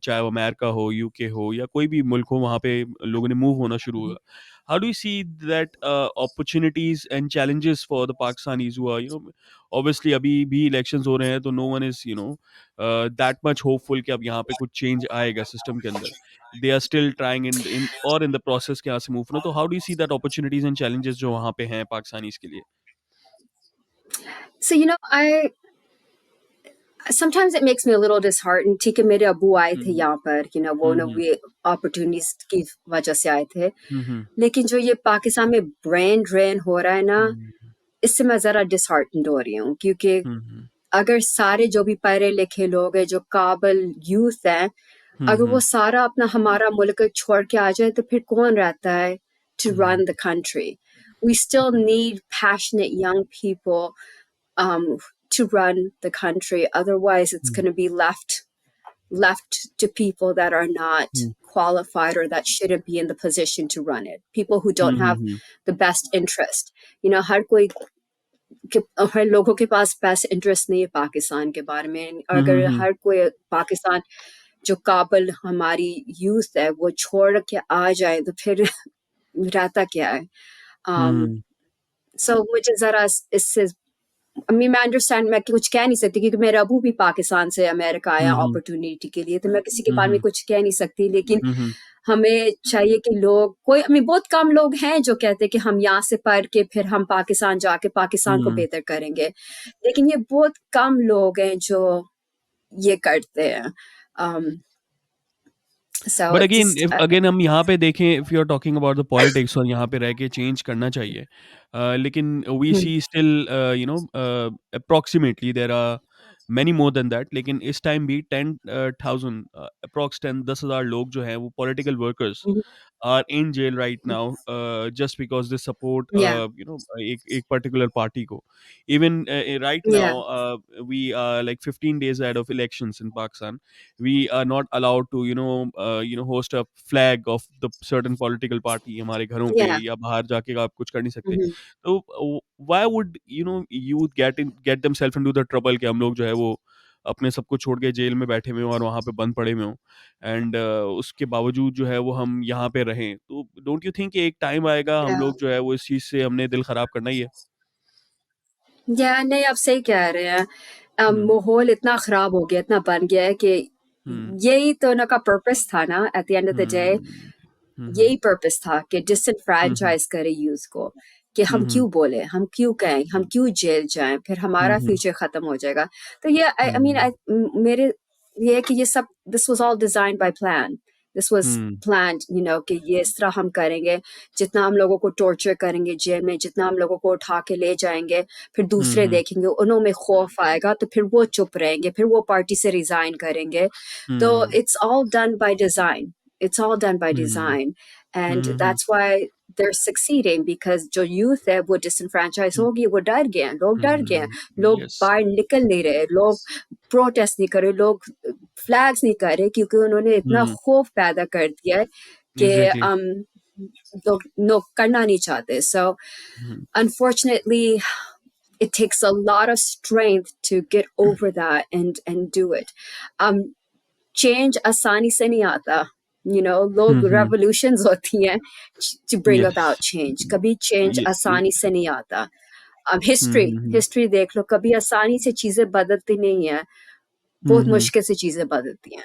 चाहे वो अमेरिका हो, यूके हो, या कोई भी मुल्क हो, वहाँ पे लोगों ने मूव होना शुरू हुआ। How do you see that opportunities and challenges for the Pakistanis who are obviously अभी भी इलेक्शंस हो रहे हैं, तो no one is that much hopeful कि अब यहाँ पे कुछ चेंज आएगा सिस्टम के अंदर। They are still trying in the process के यहाँ से मूव करना। तो how do you see that opportunities and challenges जो वहाँ पे हैं पाकिस्तानीज के लिए? So I sometimes it makes me a little disheartened. ठीक है मेरे अबू आए थे हम्म, यहाँ पर, वो ना हम्म, वे अपॉर्चुनिटीज की वजह से आए थे। हम्म, लेकिन जो ये पाकिस्तान में ब्रेन ड्रेन हो रहा है ना, हम्म, इससे मैं जरा डिसहार्टेंड हो रही हूँ, क्योंकि हम्म, अगर सारे जो भी पढ़े लिखे लोग हैं, जो काबिल यूथ हैं, अगर वो हम्म, सारा अपना हमारा मुल्क छोड़ के आ जाए तो फिर कौन रहता है to hmm, run the country? We still need passionate young people um, to run the country. Otherwise, it's hmm, going to be left to people that are not hmm, qualified or that shouldn't be in the position to run it. People who don't hmm, have the best interest. हर कोई हर लोगों के पास best interest नहीं है पाकिस्तान के बारे में। अगर हम्म, हर कोई पाकिस्तान जो काबिल हमारी यूथ है वो छोड़ के आ जाए तो फिर रहता क्या है? um, हम्म, so मुझे जरा इससे मैं अंडरस्टैंड, मैं कुछ कह नहीं सकती क्योंकि मेरा अबू भी पाकिस्तान से अमेरिका आया हम्म अपॉर्चुनिटी के लिए, तो मैं किसी के बारे में हम्म कुछ कह नहीं सकती। लेकिन हम्म हमें चाहिए कि लोग, कोई बहुत कम लोग हैं जो कहते हैं कि हम यहाँ से पढ़ के फिर हम पाकिस्तान जाके पाकिस्तान को हम्म बेहतर करेंगे, लेकिन ये बहुत कम लोग हैं जो ये करते हैं। um, so but it's again, just, if again हम यहाँ पे देखें, if you are talking about the politics और यहाँ पे रह के चेंज करना चाहिए, लेकिन we see still you know approximately there are many more than that, लेकिन इस टाइम भी 10,000 अप्रॉक्स 10,000 लोग जो हैं वो political workers are in jail right now, just because they support yeah, एक particular party को. Even right now, yeah, we are like 15 days ahead of elections in Pakistan. We are not allowed to host a flag of the certain political party हमारे घरों पे yeah, या बाहर जाके आप कुछ कर नहीं सकते. तो why would youth get themselves into the trouble कि हम लोग जो है वो अपने सब कुछ छोड़ के जेल में बैठे हुए हों और वहाँ पे बंद पड़े हुए हों, एंड उसके बावजूद जो है वो हम यहाँ पे रहें, तो डोंट यू थिंक एक टाइम आएगा हम yeah. लोग जो है वो इस चीज से हमने दिल खराब करना ही है? नहीं, आप सही कह रहे हैं। हम्म माहौल इतना खराब हो गया, इतना बन गया है कि हम्म यही तो उनका पर्पस था ना, at the end of the day hmm hmm यही पर्पस था कि हम्म डिसएनफ्रैंचाइज करे यूथ को, कि हम हम्म क्यों बोले, हम क्यों कहें, हम क्यों जेल जाएं, फिर हमारा हम्म फ्यूचर खत्म हो जाएगा। तो ये आई मीन हम्म मेरे ये है कि ये सब, this was all design by plan, this was hmm planned, कि ये इस तरह हम करेंगे, जितना हम लोगों को टॉर्चर करेंगे जेल में, जितना हम लोगों को उठा के ले जाएंगे, फिर दूसरे हम्म देखेंगे उन्हों में खौफ आएगा तो फिर वो चुप रहेंगे, फिर वो पार्टी से रिजाइन करेंगे। So hmm it's all done by design. It's all done by hmm design. And hmm that's why they're succeeding, because जो youth है वो disenfranchised होगी, वो डर गए हैं, लोग डर गए हैं, लोग यस, बाहर निकल नहीं रहे, लोग प्रोटेस्ट नहीं कर रहे, लोग फ्लैग्स नहीं कर रहे, क्योंकि उन्होंने इतना हम्म खौफ पैदा कर दिया है कि एग्जैक्टली, लोग करना नहीं चाहते. So hmm unfortunately, it takes a lot of strength to get over that and do it. Um, change आसानी से नहीं आता. लोग हम्म revolutions होती हैं to bring yes, about change. कभी change ये आसानी से नहीं आता. History हम्म history देख लो, कभी आसानी से चीजें बदलती नहीं है, बहुत हम्म मुश्किल से चीजें बदलती हैं.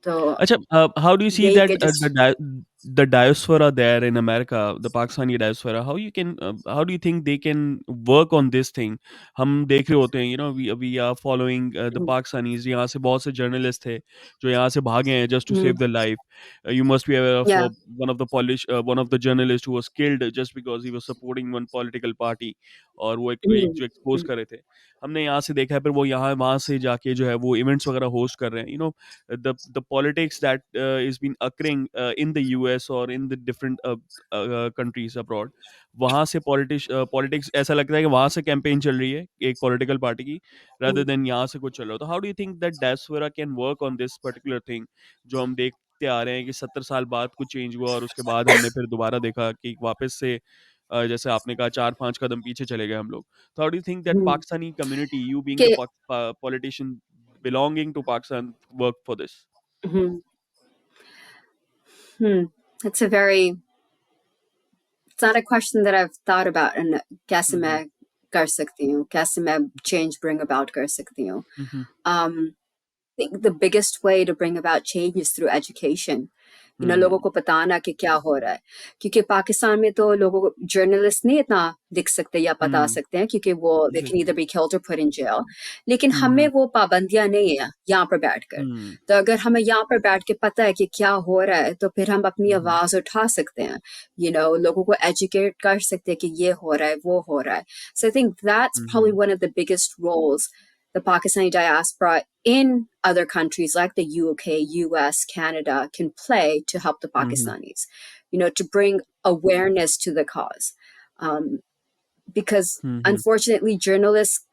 तो Acha, how do you see यही that कि just the diaspora there in America, the Pakistani diaspora, how do you think they can work on this thing? हम देख रहे होते हैं, we are following the Pakistanis. यहाँ से बहुत से journalists थे जो यहाँ से भागे हैं just to Mhm. save their life. You must be aware of Yeah. one of the journalists who was killed just because he was supporting one political party, और वो एक Mhm. जो expose कर रहे थे. हमने यहाँ से देखा है, फिर वो यहाँ वहाँ से जाके जो है वो events वगैरह host कर रहे हैं. The politics that is been occurring in the US or in the different countries abroad, वहाँ से politics ऐसा लगता है कि वहाँ से campaign चल रही है एक political party की, rather Mhm. than यहाँ से कुछ चल रहा हो. तो how do you think that diaspora can work on this particular thing, जो हम देखते आ रहे हैं कि 70 साल बाद कुछ चेंज हुआ और उसके बाद हमने फिर दोबारा देखा कि वापस से जैसे आपने कहा 4-5 कदम पीछे चले गए हम लोग. So how do you think that Mhm. Pakistani community, you being the कि politician belonging to Pakistan, work for this? Mhm. Hmm. It's a very, it's not a question that I've thought about, and कैसे Mhm. मैं कर सकती हूँ, कैसे मैं change bring about कर सकती हूँ. Mhm. um, I think the biggest way to bring about change is through education. लोगों Hmm. को बताना कि क्या हो रहा है, क्योंकि पाकिस्तान में तो लोगों को जर्नलिस्ट नहीं इतना लिख सकते या बता Hmm. सकते हैं, क्योंकि वो they can Exactly. either be killed or put in jail. लेकिन हमें Mhm. वो पाबंदियां नहीं है यहाँ पर बैठकर. Hmm. तो अगर हमें यहाँ पर बैठ के पता है कि क्या हो रहा है, तो फिर हम अपनी Mhm. आवाज उठा सकते हैं, लोगों को एजुकेट कर सकते हैं कि ये हो रहा है, वो हो रहा है. So I think that's probably Mhm. one of the biggest roles the Pakistani diaspora in other countries like the UK, US, Canada can play to help the Mhm. Pakistanis, to bring awareness to the cause. Because Mhm. unfortunately, journalists,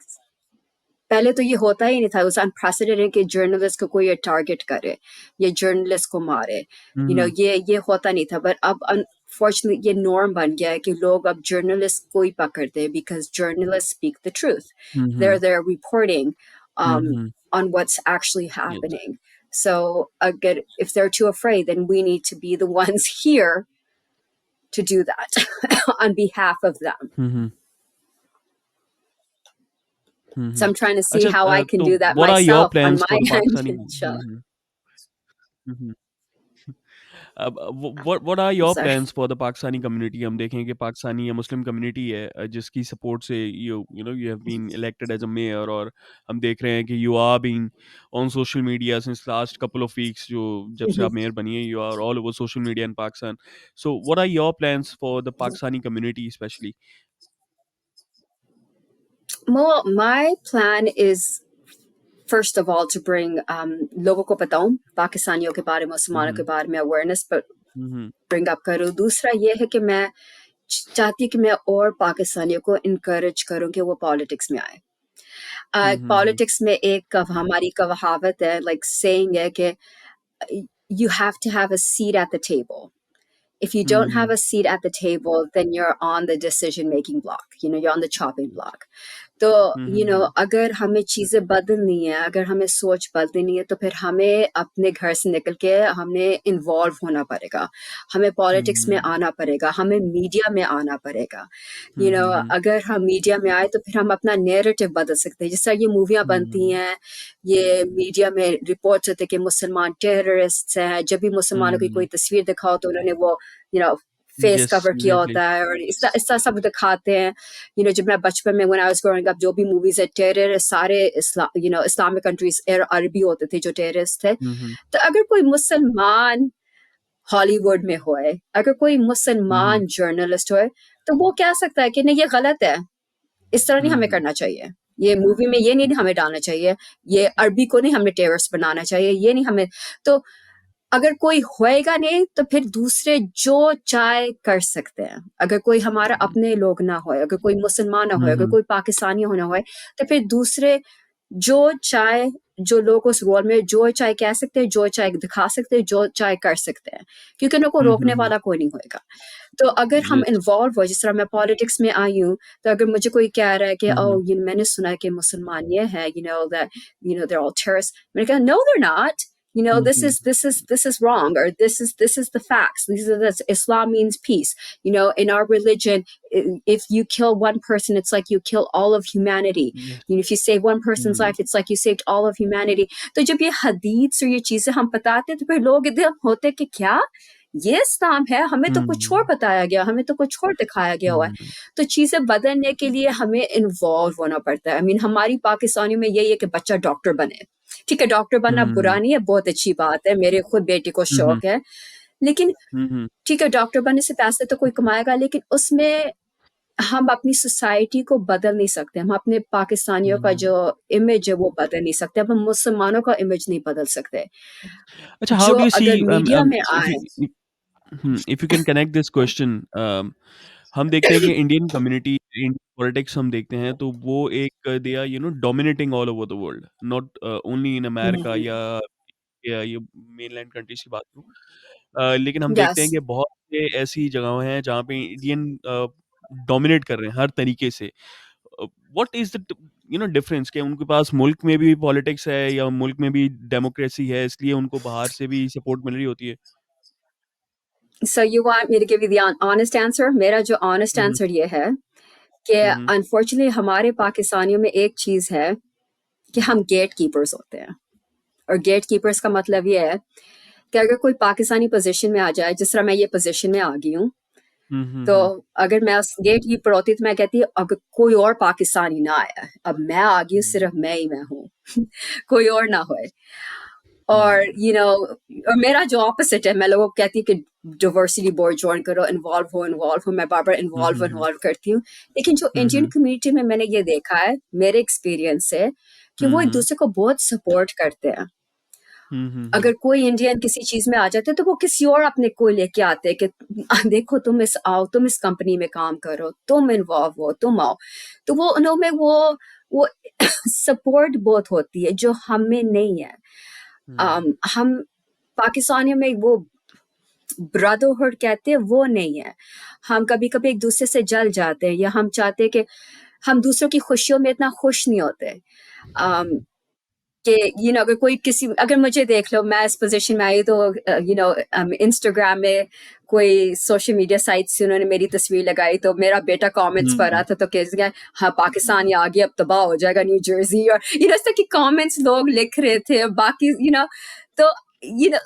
पहले तो ये होता ही नहीं था, उस unprecedented कि journalist को कोई टारगेट करे, ये जर्नलिस्ट को मारे, Mhm. ये होता नहीं था. बट अब अनफॉर्चुनेटली ये नॉर्म बन गया है कि लोग अब जर्नलिस्ट को ही पकड़ते हैं, because journalist speak the truth. Mhm. They're reporting um, Mhm. on what's actually Yes. happening. So again, if they're too afraid, then we need to be the ones here to do that on behalf of them. Mhm. Hmm. So I'm trying to see अच्छा, how I can तो do that what are your myself on plans my for the end, Pakistani? inshallah. हम्म। अब what are your Sorry. plans for the Pakistani community? हम देखें कि पाकिस्तानी या Muslim community है, जिसकी support से you have been elected as a mayor, और हम देख रहे हैं कि you are being on social media since last couple of weeks, जो जब से आप मेयर बनी है, you are all over social media in Pakistan. So what are your plans for the Pakistani community especially? Well, my plan is first of all to bring लोगों को बताऊं पाकिस्तानियों के बारे में, मुसलमानों के हम्म। बारे में awareness, but hmm. bring up करूं. दूसरा ये है कि मैं चाहती हूं कि मैं और पाकिस्तानियों को encourage करूं कि वो politics में आए. हम्म। Politics में एक हमारी कहावत है, like saying है कि you have to have a seat at the table. If you don't have hmm. a seat at the table, then you're on the decision making block. You're on the chopping block. तो हम्म। अगर हमें चीज़ें बदलनी है, अगर हमें सोच बदलनी है, तो फिर हमें अपने घर से निकल के हमें इन्वॉल्व होना पड़ेगा, हमें पॉलिटिक्स में हम्म। आना पड़ेगा, हमें मीडिया में आना पड़ेगा. हम्म। अगर हम मीडिया में आए तो फिर हम अपना नैरेटिव बदल सकते हैं. जिस तरह ये मूवियाँ बनती हम्म। हैं, ये मीडिया में रिपोर्ट्स होते हैं कि मुसलमान टेररिस्ट हैं. जब भी मुसलमानों की कोई हम्म। तस्वीर दिखाओ तो उन्होंने वो फेस Yes, कवर किया exactly. होता है, और इस तरह सब दिखाते हैं. जब मैं बचपन में, when I was growing up, जो भी मूवीज है टेरर सारे इस्लामिक कंट्रीज अरबी होते थे जो टेररिस्ट थे. हम्म। तो अगर कोई मुसलमान हॉलीवुड में होए, अगर कोई हम्म। मुसलमान जर्नलिस्ट होए, तो वो कह सकता है कि नहीं ये गलत है, इस तरह नहीं हमें हम्म। करना चाहिए, ये मूवी में ये नहीं हमें डालना चाहिए, ये अरबी को नहीं हमें टेररिस्ट बनाना चाहिए, ये नहीं हमें. तो अगर कोई होएगा नहीं तो फिर दूसरे जो चाहे कर सकते हैं. अगर कोई हमारा अपने लोग ना होए, अगर कोई मुसलमान ना होए, अगर हम्म। कोई पाकिस्तानी होना होए, तो फिर दूसरे जो चाहे, जो लोग उस रोल में जो चाहे कह सकते हैं, जो चाहे दिखा सकते हैं, जो चाहे कर सकते हैं, क्योंकि उनको रोकने हम्म। वाला कोई नहीं होएगा. तो अगर हम Yes. इन्वॉल्व हो, जिस तरह मैं पॉलिटिक्स में आई हूँ, तो अगर मुझे कोई कह रहा है कि हम्म। मैंने सुना है कि मुसलमान ये है, that they're all terrorists, मैंने कहा no they're not. This hmm. is this is wrong, or this is the facts. These are the Islam means peace. In our religion, if you kill one person, it's like you kill all of humanity. Yes. If you save one person's hmm. life, it's like you saved all of humanity. तो जब ये हदीस और ये चीजें हम बताते हैं, तो फिर लोग इधर होते कि क्या ये इस्लाम है, हमें तो कुछ और हम्म। बताया गया, हमें तो कुछ और दिखाया गया हुआ है. हम्म। तो चीजें बदलने के लिए हमें इन्वॉल्व होना पड़ता है. हमारी पाकिस्तानियों में यही है कि बच्चा डॉक्टर बने. ठीक है, डॉक्टर बनना बुरा हम्म। नहीं है, बहुत अच्छी बात है, मेरे खुद बेटी को हम्म। शौक है. लेकिन हम्म। ठीक है, डॉक्टर बनने से पैसे तो कोई कमाएगा, लेकिन उसमें हम अपनी सोसाइटी को बदल नहीं सकते. हम अपने पाकिस्तानियों का हम्म। जो इमेज है वो बदल नहीं सकते. अब हम मुसलमानों का इमेज नहीं बदल सकते. अच्छा, how जो do you see, अगर मीडिया में if आए. you if you can connect this question, हम देखते हैं कि इंडियन कम्युनिटी, इंडियन पॉलिटिक्स हम देखते हैं, तो वो एक they are dominating all over the world, not only in America Mhm. या ये मेनलैंड कंट्रीज की बात करूँ, लेकिन हम देखते हैं Yes. कि बहुत से ऐसी जगह हैं जहाँ पे इंडियन डोमिनेट कर रहे हैं हर तरीके से. व्हाट इज द डिफरेंस, कि उनके पास मुल्क में भी पॉलिटिक्स है या मुल्क में भी डेमोक्रेसी है, इसलिए उनको बाहर से भी सपोर्ट मिल रही होती है? So you want me to give you the honest answer? मेरा जो honest हम्म। answer ये है कि हम्म। unfortunately हमारे पाकिस्तानियों में एक चीज है कि हम गेट कीपर्स होते हैं. और गेट कीपर्स का मतलब ये है कि अगर कोई पाकिस्तानी पोजीशन में आ जाए, जिस तरह मैं ये पोजीशन में आ गई हूँ, हम्म। तो अगर मैं उस गेट कीपर होती तो मैं कहती अगर कोई और पाकिस्तानी ना आया, अब मैं आ गई हूँ, सिर्फ मैं ही मैं हूँ. कोई और ना होए. और हम्म। और मेरा जो ऑपोजिट है, मैं लोगों को कहती हूँ कि डाइवर्सिटी बोर्ड ज्वाइन करो, इन्वॉल्व हो. मैं बार बार हम्म। इन्वॉल्व करती हूँ. लेकिन जो इंडियन हम्म। कम्युनिटी में मैंने ये देखा है मेरे एक्सपीरियंस से, कि वो एक हम्म। दूसरे को बहुत सपोर्ट करते हैं. हम्म। अगर कोई इंडियन किसी चीज में आ जाते तो वो किसी और अपने को लेके आते कि देखो तुम इस कंपनी में काम करो, तुम इन्वॉल्व हो, तुम आओ. तो वो उनमें वो सपोर्ट बहुत होती है जो हमें नहीं है. हम्म। हम पाकिस्तानियों में वो ब्रदरहुड कहते हैं, वो नहीं है. हम कभी कभी एक दूसरे से जल जाते हैं, या हम चाहते हैं कि हम दूसरों की खुशियों में इतना खुश नहीं होते. कि अगर कोई किसी अगर मुझे देख लो मैं इस पोजीशन में आई तो इंस्टाग्राम में कोई सोशल मीडिया साइट से उन्होंने मेरी तस्वीर लगाई तो मेरा बेटा कमेंट्स पढ़ रहा हुँ, था तो कहते हैं हाँ पाकिस्तान आ गया अब तबाह हो जाएगा न्यू जर्सी और इस तरह की कमेंट्स लोग लिख रहे थे बाकी तो you know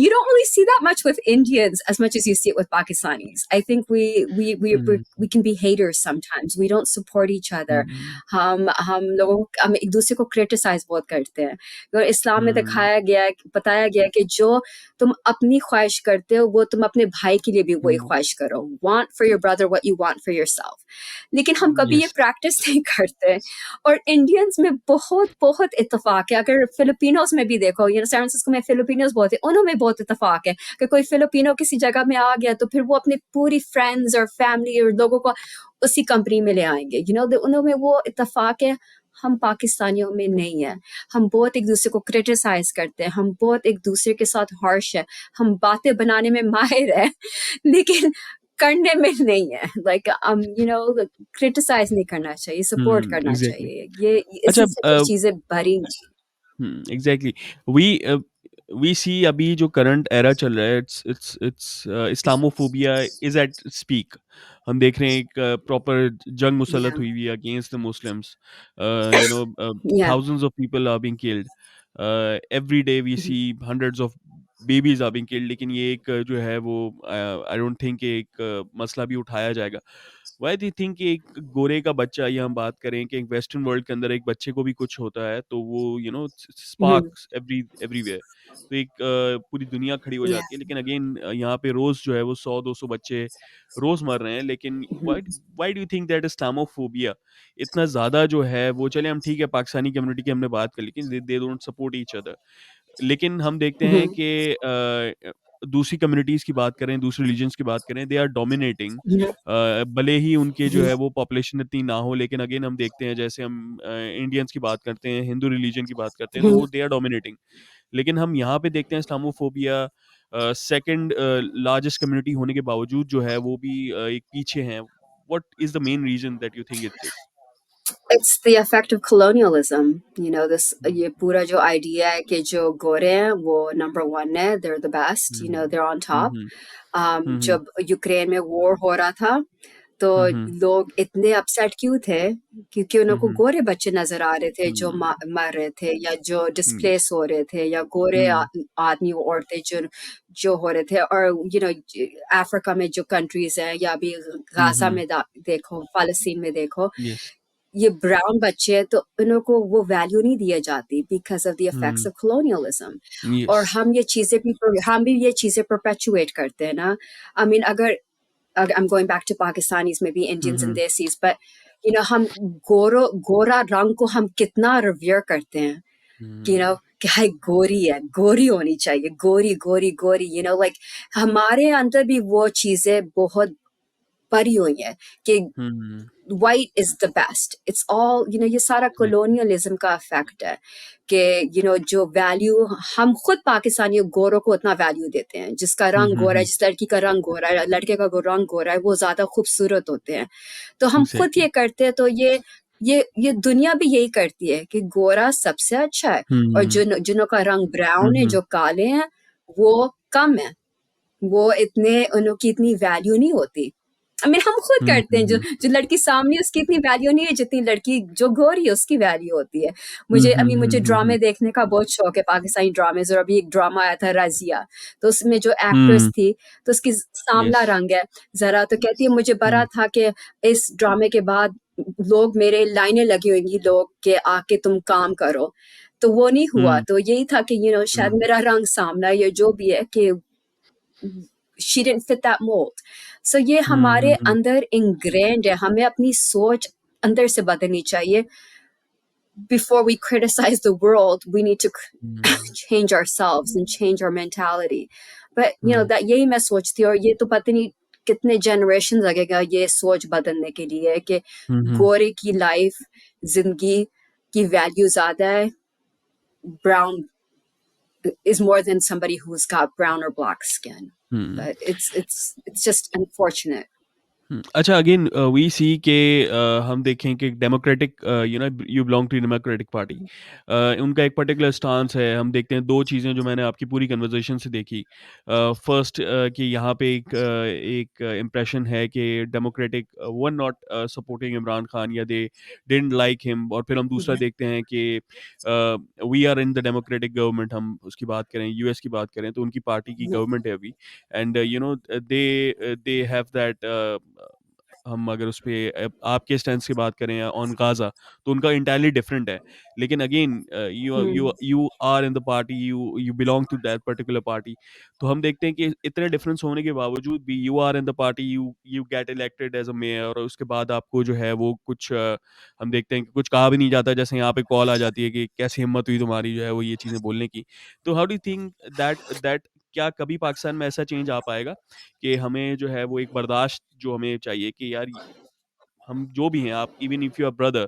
you don't really see that much with Indians as much as you see it with Pakistanis. I think we hmm, can be haters sometimes. We don't support each other. हुँ, हम एक दूसरे को criticise बहुत करते हैं और इस्लाम में हुँ, दिखाया गया बताया गया कि जो तुम अपनी ख्वाहिश करते हो वो तुम अपने भाई के लिए भी वही हुँ, ख्वाहिश करो. Want for your brother what you want for yourself. लेकिन हम कभी ये यस। प्रैक्टिस नहीं करते और इंडियंस में बहुत बहुत इत्तेफाक है. अगर फिलिपिनोज में भी देखो सैन फ्रांसिस्को में फिलिपिनोज बहुत है उनमें बहुत इत्तेफाक है कि कोई फिलिपिनो किसी जगह में आ गया तो फिर वो अपने पूरी फ्रेंड्स और फैमिली और लोगों को उसी कंपनी में ले आएंगे उनमें वो इत्तेफाक है. हम पाकिस्तानियों में नहीं है. हम बहुत एक दूसरे को क्रिटिसाइज करते हैं. हम बहुत एक दूसरे के साथ हार्श है. हम बातें बनाने में माहिर है लेकिन करने में नहीं है. लाइक क्रिटिसाइज नहीं करना चाहिए, सपोर्ट करना एग्ज़ैक्टली। चाहिए. ये अच्छा इसी से फिर चीजें भरी. एग्ज़ैक्टली। वी वी सी अभी जो करंट एरा चल रहा है, it's Islamophobia is at speak. हम देख रहे हैं एक प्रॉपर जंग Yeah, मुसल्लत हुई हुई है against the Muslims. yeah. Thousands of people are being killed. Every day we see hundreds of babies are being killed, लेकिन ये एक जो है वो आई डोंट थिंक एक मसला भी उठाया जाएगा। व्हाई डू यू थिंक कि एक गोरे का बच्चा, या हम बात करें कि एक वेस्टर्न वर्ल्ड के अंदर एक बच्चे को भी कुछ होता है तो वो Mhm. स्पार्क्स एवरीवेयर, तो एक पूरी दुनिया खड़ी हो Yeah. जाती है। लेकिन अगेन यहाँ पे रोज जो है वो 100-200 बच्चे रोज मर रहे हैं। लेकिन why Mhm. Why do you think that Islamophobia इतना ज्यादा जो है वो, चले हम ठीक है पाकिस्तानी कम्युनिटी की हमने बात कर, लेकिन they don't support each other. लेकिन हम देखते हैं Mhm. कि दूसरी कम्युनिटीज़ की बात करें, दूसरे रिलीजन्स की बात करें, दे आर डोमिनेटिंग। Mhm. भले ही उनके जो Mhm. है वो पॉपुलेशन इतनी ना हो, लेकिन अगेन हम देखते हैं जैसे हम इंडियंस की बात करते हैं, हिंदू रिलीजन की बात करते हैं, तो Mhm. वो दे आर डोमिनेटिंग। लेकिन हम यहाँ पे देखते हैं इस्लामोफोबिया सेकंड लार्जेस्ट कम्युनिटी होने के बावजूद जो है वो भी एक पीछे हैं। What is the main reason that you think it's it's? It's the effect of colonialism. This हुँ, ये पूरा जो idea है कि जो गोरे हैं वो number one है, they're the best, hmm, they're on hmm, top. हुँ, हुँ, हुँ, जब यूक्रेन में war हो रहा था तो हुँ, हुँ, लोग इतने अपसेट क्यों थे क्योंकि हुँ, उनको हुँ, गोरे बच्चे नजर आ रहे थे जो हुँ, मर रहे थे या जो हुँ, डिस्प्लेस हो रहे थे या गोरे हुँ, आदमी औरतें जो जो हो रहे थे. और अफ्रीका में जो कंट्रीज हैं या अभी हुँ, गाजा हुँ, में देखो फालस्तीन में देखो यस, ये ब्राउन बच्चे हैं तो उनको वो वैल्यू नहीं दिया जाती because of the effects hmm, of colonialism. और यस, हम भी ये चीजें परपेचुएट करते हैं ना. आई मीन अगर I'm going back to Pakistanis, maybe hmm, Indians and hmm, Desis, but हम गोरा रंग को हम कितना रिवियर करते हैं. हुँ, कि हाय गोरी है, गोरी होनी चाहिए, गोरी गोरी गोरी. लाइक हमारे अंदर भी वो चीजें बहुत भरी हुई है कि हुँ, white is the best. It's all, ये सारा एग्ज़ैक्टली, colonialism का effect है कि जो वैल्यू हम खुद पाकिस्तानी गोरों को उतना वैल्यू देते हैं. जिसका हुँ, रंग हुँ, गोरा है, हुँ, जिस लड़की का रंग गोरा है, लड़के का रंग गोरा है, वो ज्यादा खूबसूरत होते हैं. तो हम खुद एग्ज़ैक्टली, ये करते हैं तो ये दुनिया भी यही करती है कि गोरा सबसे अच्छा है और हुँ, जिनों का रंग हुँ, ब्राउन है, हुँ, जो काले हैं, वो कम है. वो उनकी इतनी वैल्यू नहीं होती. आई मीन हम खुद हुँ, करते हुँ, हैं. जो हुँ, जो लड़की सामने है, उसकी इतनी वैल्यू नहीं है जितनी लड़की जो गोरी है उसकी वैल्यू होती है. हुँ, मुझे हुँ, अभी हुँ, मुझे हुँ, हुँ, ड्रामे देखने का बहुत शौक है, पाकिस्तानी ड्रामेज. और अभी एक ड्रामा आया था रजिया, तो उसमें जो एक्ट्रेस हुँ, थी तो उसकी यस, सांवला रंग है जरा, तो कहती है मुझे बड़ा हुँ, था कि इस ड्रामे के बाद लोग मेरे लाइनें लगी होंगी लोग के आके तुम काम करो. तो वो नहीं हुआ. हुँ, तो यही था कि शायद हुँ, मेरा रंग सांवला या जो भी है कि she didn't fit that mold. So ये हुँ, हमारे हुँ, हुँ, अंदर ingrained है. हमें अपनी सोच अंदर से बदलनी चाहिए. Before we criticize the world, we need to hmm, change ourselves and change our mentality. But hmm, that यही मैं सोचती हूँ. और ये तो पता नहीं कितने जनरेशन लगेगा ये सोच बदलने के लिए कि हुँ, हुँ, गोरे की लाइफ, जिंदगी की वैल्यू ज्यादा है, brown is more than somebody who's got brown or black skin. हुँ। But it's just unfortunate. अच्छा, अगेन वी सी के हम देखें कि democratic, you belong to democratic party, उनका एक पर्टिकुलर स्टांस है। हम देखते हैं 2 चीज़ें जो मैंने आपकी पूरी कन्वर्सेशन से देखी। फर्स्ट, कि यहाँ पे एक इम्प्रेशन है कि democratic were not supporting Imran Khan, या दे डिडंट लाइक हिम। और फिर हम दूसरा देखते हैं कि we are in the democratic government, हम उसकी बात करें, यूएस की बात करें, तो उनकी पार्टी की गवर्नमेंट है अभी। एंड दे हैव दैट, हम अगर उस पे आपके स्टैंड की बात करें ऑन गाजा, तो उनका इंटायरली डिफरेंट है। लेकिन again you hmm you you are in the party, you you belong to that particular party. तो हम देखते हैं कि इतने डिफरेंस होने के बावजूद भी you are in the party, you you get elected as a mayor, और उसके बाद आपको जो है वो कुछ हम देखते हैं कि कुछ कहा भी नहीं जाता। जैसे यहाँ पे कॉल आ जाती है कि कैसी हिम्मत हुई तुम्हारी जो है वो ये चीज़ें बोलने की। तो how do think that that क्या कभी पाकिस्तान में ऐसा चेंज आ पाएगा कि हमें जो है वो एक बर्दाश्त जो हमें चाहिए कि यार हम जो भी हैं, आप even if you are brother,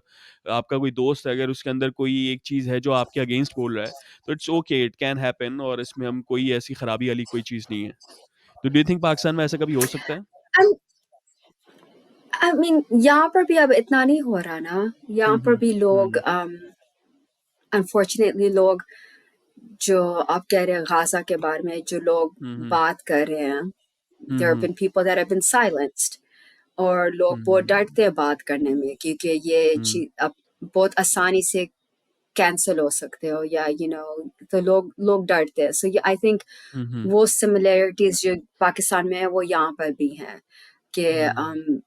आपका कोई दोस्त है, अगर उसके अंदर कोई एक चीज़ है जो आपके अगेंस्ट बोल रहा है, तो it's okay, it can happen, और इसमें हम कोई ऐसी खराबी वाली कोई चीज़ नहीं है। तो डू यू थिंक पाकिस्तान में ऐसा कभी हो सकता है? आई मीन यहाँ पर भी अब इतना नहीं हो रहा ना, यहाँ पर हम्म भी लोग हम्म अनफॉर्चुनेटली लोग जो आप कह रहे हैं गाजा के बारे में जो लोग हम्म बात कर रहे हैं, there have hmm been people that have been silenced, और लोग बहुत हम्म डरते हैं बात करने में क्योंकि ये हम्म चीज अब बहुत आसानी से कैंसिल हो सकते हो या तो लोग डरते हैं। सो आई थिंक हम्म वो सिमिलैरिटीज जो पाकिस्तान में है वो यहाँ पर भी हैं कि हम्म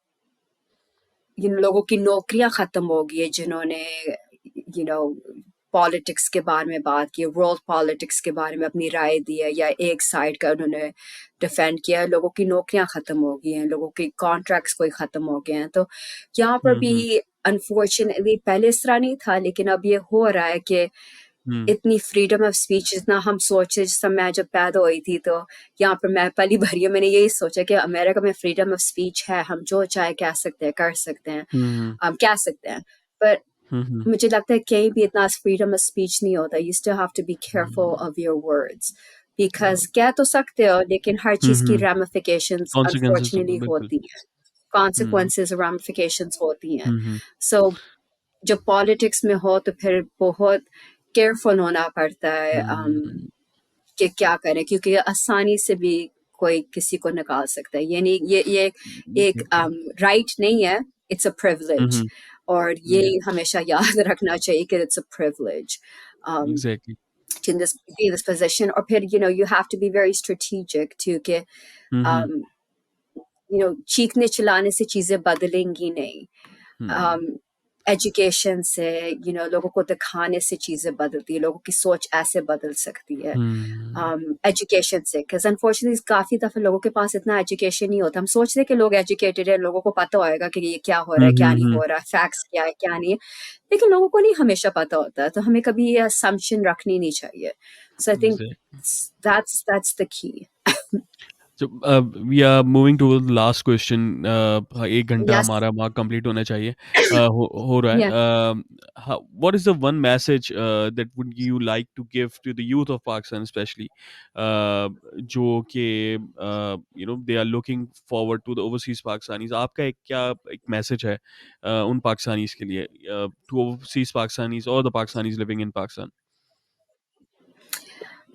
जिन लोगों की नौकरियां खत्म हो गई है जिन्होंने यू नो पॉलिटिक्स के बारे में बात की, वर्ल्ड पॉलिटिक्स के बारे में अपनी राय दी है या एक साइड का उन्होंने डिफेंड किया है, लोगों की नौकरियां खत्म हो गई हैं, लोगों के कॉन्ट्रैक्ट्स कोई खत्म हो गए हैं। तो यहाँ पर भी हम्म अनफॉर्चुनेटली पहले इस तरह नहीं था, लेकिन अब ये हो रहा है कि हम्म इतनी फ्रीडम ऑफ स्पीच जितना हम सोचे, जिस समय मैं जब पैदा हुई थी तो यहाँ पर मैं पली भरी हूँ, मैंने यही सोचा कि अमेरिका में फ्रीडम ऑफ स्पीच है, हम जो चाहे कह सकते हैं, कर सकते हैं, हम्म हम कह सकते हैं। पर हम्म मुझे लगता है कहीं भी इतना फ्रीडम ऑफ स्पीच नहीं होता, you still have to be careful of your words, because कह तो सकते हो लेकिन हर चीज की ramifications कॉन्सिक्वेंसेस, अनफॉर्चुनेटली बिल्कुल। होती हैं, हम्म consequences ramifications होती हैं। हम्म सो जब पॉलिटिक्स में हो तो फिर बहुत केयरफुल होना पड़ता है हम्म कि क्या करें, क्योंकि आसानी से भी कोई किसी को निकाल सकता है, ये नहीं, ये एक एग्जैक्टली। राइट नहीं है, इट्स अ प्रिविलेज, हम्म और ये हमेशा याद रखना चाहिए कि it's a privilege exactly. to this be in this position, or you have to be very strategic to कि हम्म um, चीखने चिल्लाने से चीजें बदलेंगी नहीं, हम्म एजुकेशन से लोगों को दिखाने से चीजें बदलती है, लोगों की सोच ऐसे बदल सकती है हम्म एजुकेशन से, बिकॉज अनफॉर्चुनेटली काफी दफे लोगों के पास इतना एजुकेशन नहीं होता, हम सोचते हैं कि लोग एजुकेटेड है, लोगों को पता होएगा कि ये क्या हो रहा है क्या नहीं हम्म हो रहा है, फैक्ट्स क्या है क्या नहीं है, लेकिन लोगों को नहीं हमेशा पता होता है, तो हमें कभी ये असम्पशन रखनी नहीं चाहिए। So I think exactly. that's the key. So we are moving to the last question. 1 घंटा Yes. हमारा मार्क कंप्लीट होना चाहिए, हो रहा है। Yeah. What is the one message that would you like to give to the youth of Pakistan, especially जो कि they are looking forward to the overseas Pakistanis? आपका एक मैसेज है उन पाकिस्तानीज के लिए, to overseas Pakistanis or the Pakistanis living in Pakistan?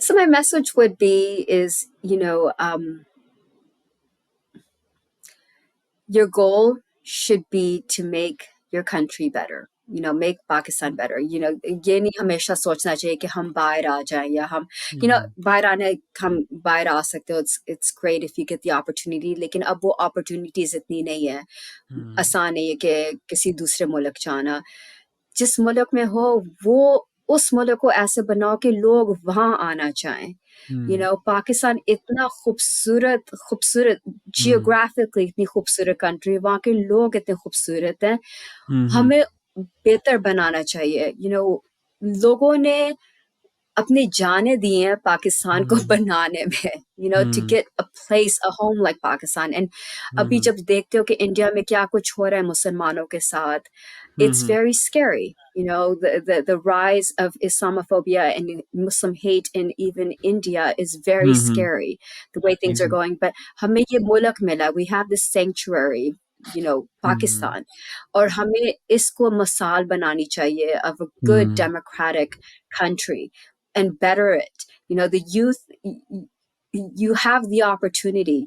So my message would be is, your goal should be to make your country better. Make Pakistan better. ये नहीं हमेशा सोचना चाहिए कि हम बाहर आ जाएं या हम, हम्म बाहर आने हम बाहर आ सकते हो. It's great if you get the opportunity. लेकिन अब वो opportunities इतनी नहीं है. हम्म आसान नहीं है कि किसी दूसरे मुल्क जाना. जिस मुल्क में हो वो उस मुल्क को ऐसे बनाओ कि लोग वहां आना चाहें. हम्म पाकिस्तान इतना खूबसूरत खूबसूरत, हम्म जियोग्राफिकली इतनी खूबसूरत कंट्री, वहाँ के लोग इतने खूबसूरत हैं, हम्म हमें बेहतर बनाना चाहिए. लोगों ने अपनी जानें दी हैं पाकिस्तान को हम्म बनाने में, to hmm get a place, a home like Pakistan. And अभी हम्म जब देखते हो कि इंडिया में क्या कुछ हो रहा है मुसलमानों के साथ, it's hmm very scary. The rise of Islamophobia and Muslim hate in even India is very hmm scary, the way things are exact going. But हमें ये मुल्क मिला, we have this sanctuary. Hmm. Pakistan. और हमें इसको मिसाल बनानी चाहिए of a good Hmm. democratic country and better it. The youth, you have the opportunity,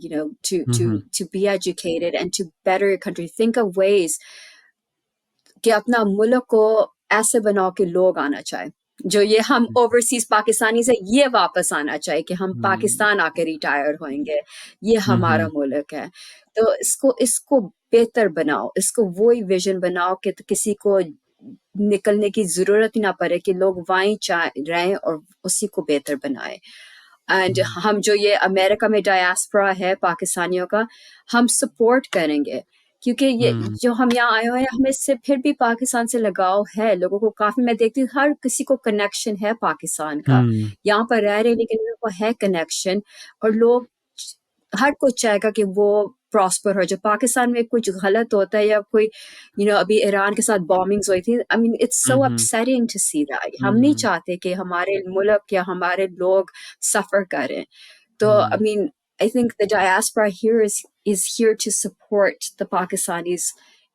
to Hmm. be educated and to better your country. Think of ways कि अपना मुल्क को ऐसे बनाओ कि लोग आना चाहे, जो ये हम ओवरसीज पाकिस्तानी से ये वापस आना चाहे कि हम Hmm. पाकिस्तान आके रिटायर होंगे, ये हमारा Hmm. मुल्क है। तो इसको बेहतर बनाओ, इसको वही विजन बनाओ कि किसी को निकलने की जरूरत ही ना पड़े, कि लोग वहीं रहें और उसी को बेहतर बनाए। And Hmm. हम जो ये अमेरिका में डायस्पोरा है पाकिस्तानियों का, हम सपोर्ट करेंगे, क्योंकि ये Hmm. जो हम यहाँ आए हुए हैं, हमें से फिर भी पाकिस्तान से लगाव है। लोगों को काफी, मैं देखती हूँ हर किसी को कनेक्शन है पाकिस्तान का, Hmm. यहाँ पर रह रहे हैं लेकिन उनको है कनेक्शन। और लोग, हर कोई चाहेगा कि वो प्रॉस्पर हो। जब पाकिस्तान में कुछ गलत होता है या कोई अभी ईरान के साथ बॉम्बिंग्स हुई थी, I mean it's so Hmm. Upsetting to see that. हम नहीं Hmm. चाहते कि हमारे मुल्क या हमारे लोग सफर करें। So, I Hmm. mean, I think the diaspora here is here to support the Pakistanis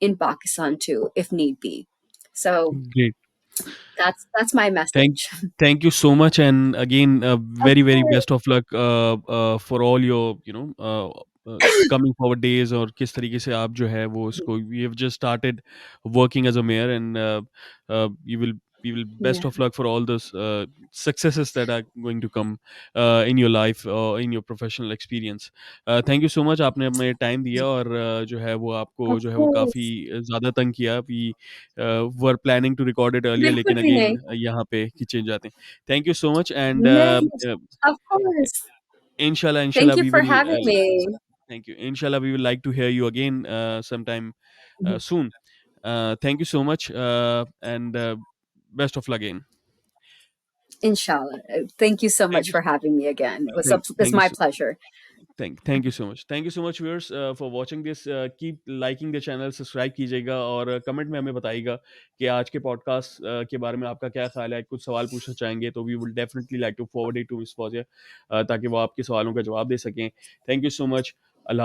in Pakistan too, if need be. So Great. that's my Thank message. thank you so much, and again, Of very course. best of luck for all your coming forward days, और किस तरीके से आप जो है वो इसको, we have just started working as a mayor, and you will we will best Yeah. of luck for all those successes that are going to come in your life or in your professional experience. Thank you so much, आपने हमें time दिया, और जो है वो आपको Of जो है वो काफ़ी course. ज़्यादा तंग किया। We were planning to record it earlier, बिल्कुल लेकिन भी अगेन नहीं। यहाँ पे खींच जाते हैं। Thank you so much, and नहीं, of course. inshallah Thank you we for will having me. thank you. Inshallah we will like to hear you again sometime Mhm. soon. Thank you so much, and best of luck again. Inshallah. Thank you so Thank much you. for having me again. It's Thank you my so pleasure. thank you so much. Thank you so much, viewers, for watching this. Keep liking the channel, subscribe कीजिएगा, और comment में हमें बताइएगा कि आज के podcast के बारे में आपका क्या ख्याल है। कुछ सवाल पूछना चाहेंगे तो we will definitely like to forward it to miss Fauzia, ताकि वो आपके सवालों का जवाब दे सकें। Thank you so much.